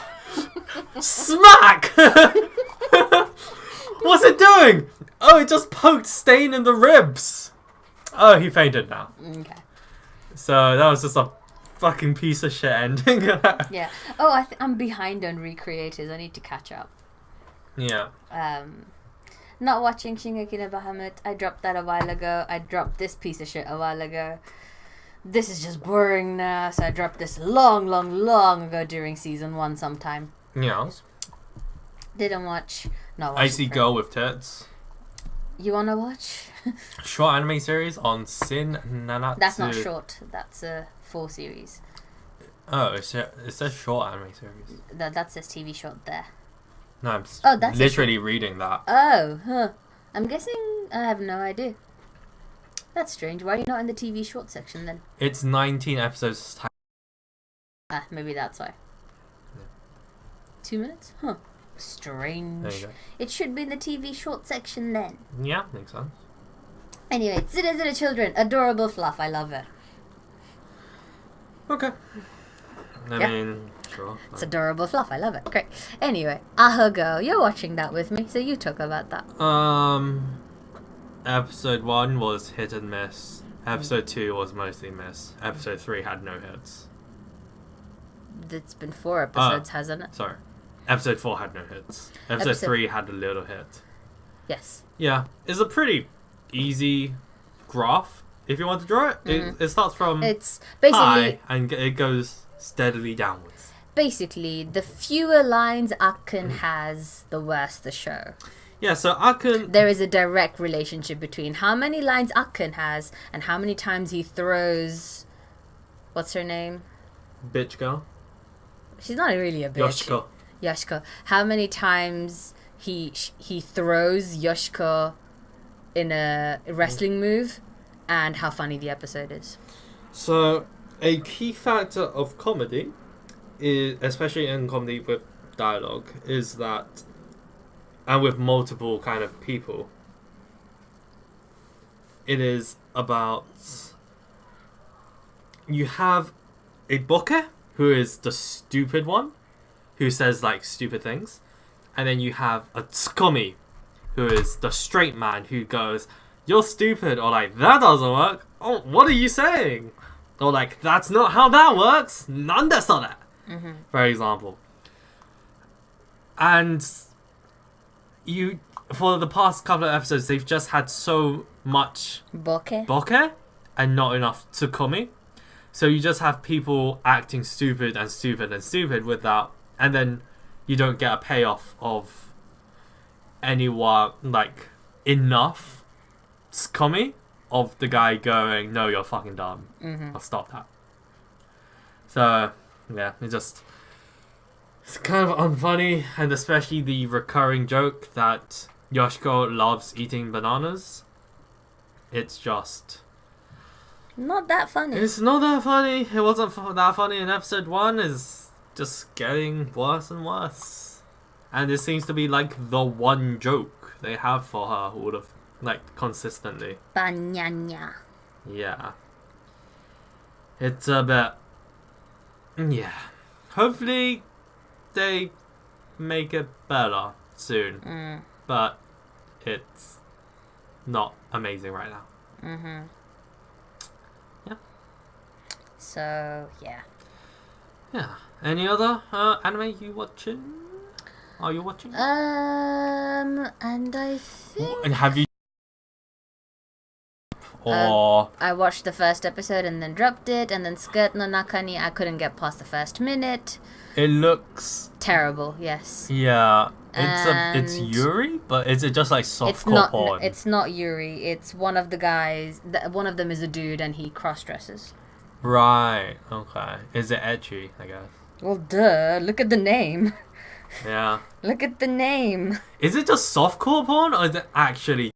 Speaker 1: Smack! What's it doing? Oh, it just poked Stain in the ribs. Oh, he fainted now.
Speaker 2: Okay.
Speaker 1: So that was just a fucking piece of shit ending.
Speaker 2: Yeah. Oh, I'm behind on Recreators. I need to catch up.
Speaker 1: Yeah.
Speaker 2: Not watching Shingeki no Bahamut. I dropped that a while ago. I dropped this piece of shit a while ago. This is just boring now, so I dropped this long ago during season 1 sometime.
Speaker 1: Yes.
Speaker 2: Didn't watch. No.
Speaker 1: Icy Girl with Tits.
Speaker 2: You wanna watch?
Speaker 1: Short anime series on Sin Nanatsu.
Speaker 2: That's not short. That's a full series.
Speaker 1: Oh, it says short anime series.
Speaker 2: That says TV short there.
Speaker 1: No, that's literally reading that.
Speaker 2: Oh, huh. I'm guessing I have no idea. That's strange. Why are you not in the TV short section then?
Speaker 1: It's 19 episodes.
Speaker 2: Maybe that's why.
Speaker 1: Yeah.
Speaker 2: 2 minutes? Huh. Strange.
Speaker 1: There you go.
Speaker 2: It should be in the TV short section then.
Speaker 1: Yeah, makes sense.
Speaker 2: Anyway, Zira Children. Adorable fluff. I love it.
Speaker 1: Okay. I mean, Sure.
Speaker 2: It's adorable fluff. I love it. Great. Anyway, Ahago, you're watching that with me, so you talk about that.
Speaker 1: Episode 1 was hit and miss. Episode 2 was mostly miss. Episode 3 had no hits.
Speaker 2: It's been 4 episodes, hasn't it?
Speaker 1: Sorry. Episode 4 had no hits. Episode 3 had a little hit.
Speaker 2: Yes.
Speaker 1: Yeah. It's a pretty easy graph. If you want to draw it, it starts from
Speaker 2: it's basically
Speaker 1: high and it goes steadily downwards.
Speaker 2: Basically, the fewer lines Akken has, the worse the show.
Speaker 1: Yeah, so Akken...
Speaker 2: There is a direct relationship between how many lines Akken has and how many times he throws... What's her name?
Speaker 1: Bitch girl.
Speaker 2: She's not really a bitch. Yoshiko. How many times he throws Yoshiko in a wrestling move and how funny the episode is.
Speaker 1: So, a key factor of comedy, is, especially in comedy with dialogue, is that, and with multiple kind of people, it is about, you have a boke, who is the stupid one, who says like stupid things, and then you have a tsukomi, who is the straight man who goes, "You're stupid," or like, "That doesn't work. Oh, what are you saying?" Or like, "That's not how that works. Nande so that." For example. And you, for the past couple of episodes, they've just had so much
Speaker 2: Boke
Speaker 1: and not enough tsukomi. So you just have people acting stupid and stupid and stupid with that, and then you don't get a payoff of anyone, like, enough tsukomi of the guy going, "No, you're fucking dumb. I'll stop that." So, yeah, it's kind of unfunny, and especially the recurring joke that Yoshiko loves eating bananas. It's just...
Speaker 2: not that funny.
Speaker 1: It's not that funny. It wasn't that funny in episode 1. It's just getting worse and worse. And it seems to be like the one joke they have for her all of, like, consistently.
Speaker 2: Banyanya.
Speaker 1: Yeah. It's a bit... yeah. Hopefully they make it better soon. But it's not amazing right now. Yeah.
Speaker 2: So, yeah.
Speaker 1: Yeah. Any other anime you watching? Are you watching?
Speaker 2: And I think...
Speaker 1: And have you... or...
Speaker 2: I watched the first episode and then dropped it, and then Skirt no Nakani, I couldn't get past the first minute.
Speaker 1: It looks...
Speaker 2: terrible, yes.
Speaker 1: yeah. It's Yuri, but is it just like softcore porn?
Speaker 2: It's not Yuri. It's one of the guys. One of them is a dude, and he cross-dresses.
Speaker 1: Right. Okay. Is it ecchi, I guess?
Speaker 2: Well, duh. Look at the name.
Speaker 1: Yeah.
Speaker 2: Look at the name.
Speaker 1: Is it just softcore porn, or is it actually...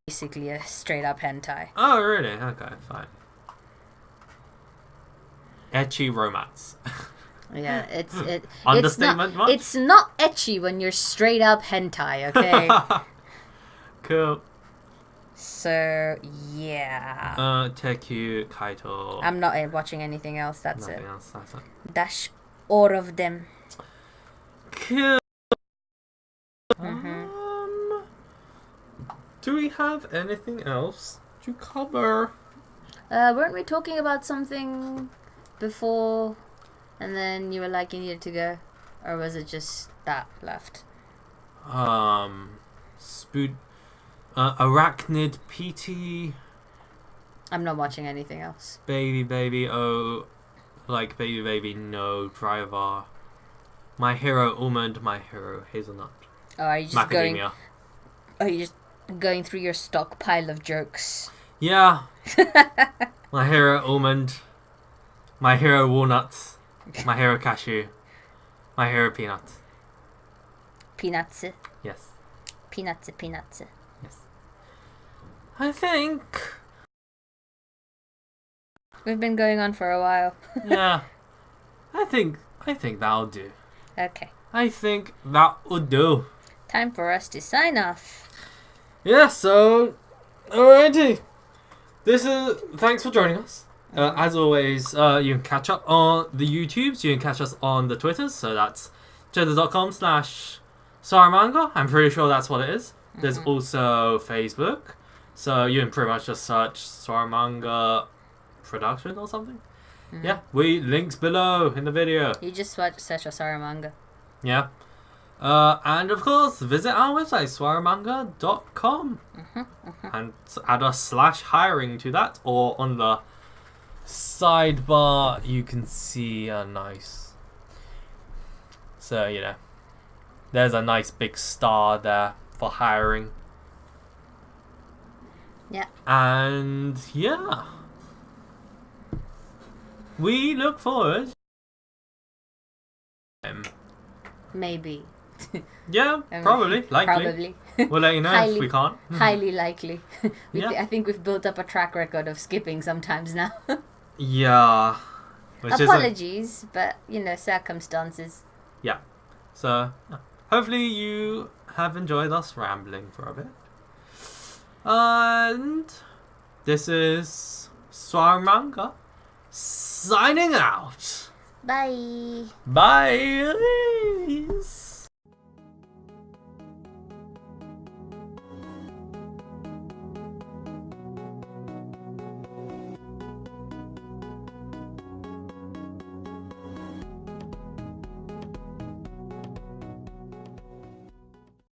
Speaker 2: basically a straight-up hentai.
Speaker 1: Oh, really? Okay, fine. Ecchi romance.
Speaker 2: Yeah,
Speaker 1: Understatement much?
Speaker 2: It's not ecchi when you're straight up hentai, okay?
Speaker 1: Cool.
Speaker 2: So, yeah.
Speaker 1: Teikyu, Kaito.
Speaker 2: I'm not watching anything else, that's
Speaker 1: Nothing
Speaker 2: it.
Speaker 1: else, that's it.
Speaker 2: That's all of them.
Speaker 1: Cool.
Speaker 2: Mm-hmm.
Speaker 1: Do we have anything else to cover?
Speaker 2: Weren't we talking about something before, and then you were like you needed to go? Or was it just that left?
Speaker 1: Arachnid PT.
Speaker 2: I'm not watching anything else.
Speaker 1: Baby, oh, like baby, no, driver. My hero almond, my hero hazelnut.
Speaker 2: Oh, are you just
Speaker 1: Macadamia.
Speaker 2: going through your stockpile of jokes?
Speaker 1: Yeah. My hero almond, my hero walnuts, my hero cashew, my hero peanut.
Speaker 2: Peanuts.
Speaker 1: Yes.
Speaker 2: Peanuts.
Speaker 1: Yes. I think...
Speaker 2: we've been going on for a while.
Speaker 1: yeah. I think that'll do.
Speaker 2: Okay.
Speaker 1: I think that will do.
Speaker 2: Time for us to sign off.
Speaker 1: Yeah, so... alrighty. Thanks for joining us. As always, you can catch up on the YouTubes. You can catch us on the Twitters. So that's twitter.com/SWRUManga. I'm pretty sure that's what it is. There's also Facebook. So you can pretty much just search SWRUManga production or something. Yeah, links below in the video.
Speaker 2: You just search SWRUManga.
Speaker 1: Yeah. And of course, visit our website, SWRUManga.com. And add a /hiring to that, or on the sidebar, you can see a nice. So, you know, there's a nice big star there for hiring.
Speaker 2: Yeah.
Speaker 1: And yeah. We look forward.
Speaker 2: Maybe.
Speaker 1: Yeah, probably. Likely.
Speaker 2: Probably.
Speaker 1: We'll let you know if we can't.
Speaker 2: Highly likely.
Speaker 1: Yeah.
Speaker 2: I think we've built up a track record of skipping sometimes now.
Speaker 1: Yeah.
Speaker 2: Apologies, but, you know, circumstances.
Speaker 1: Yeah. So, hopefully you have enjoyed us rambling for a bit. And this is SWRUManga signing out.
Speaker 2: Bye.
Speaker 1: Bye.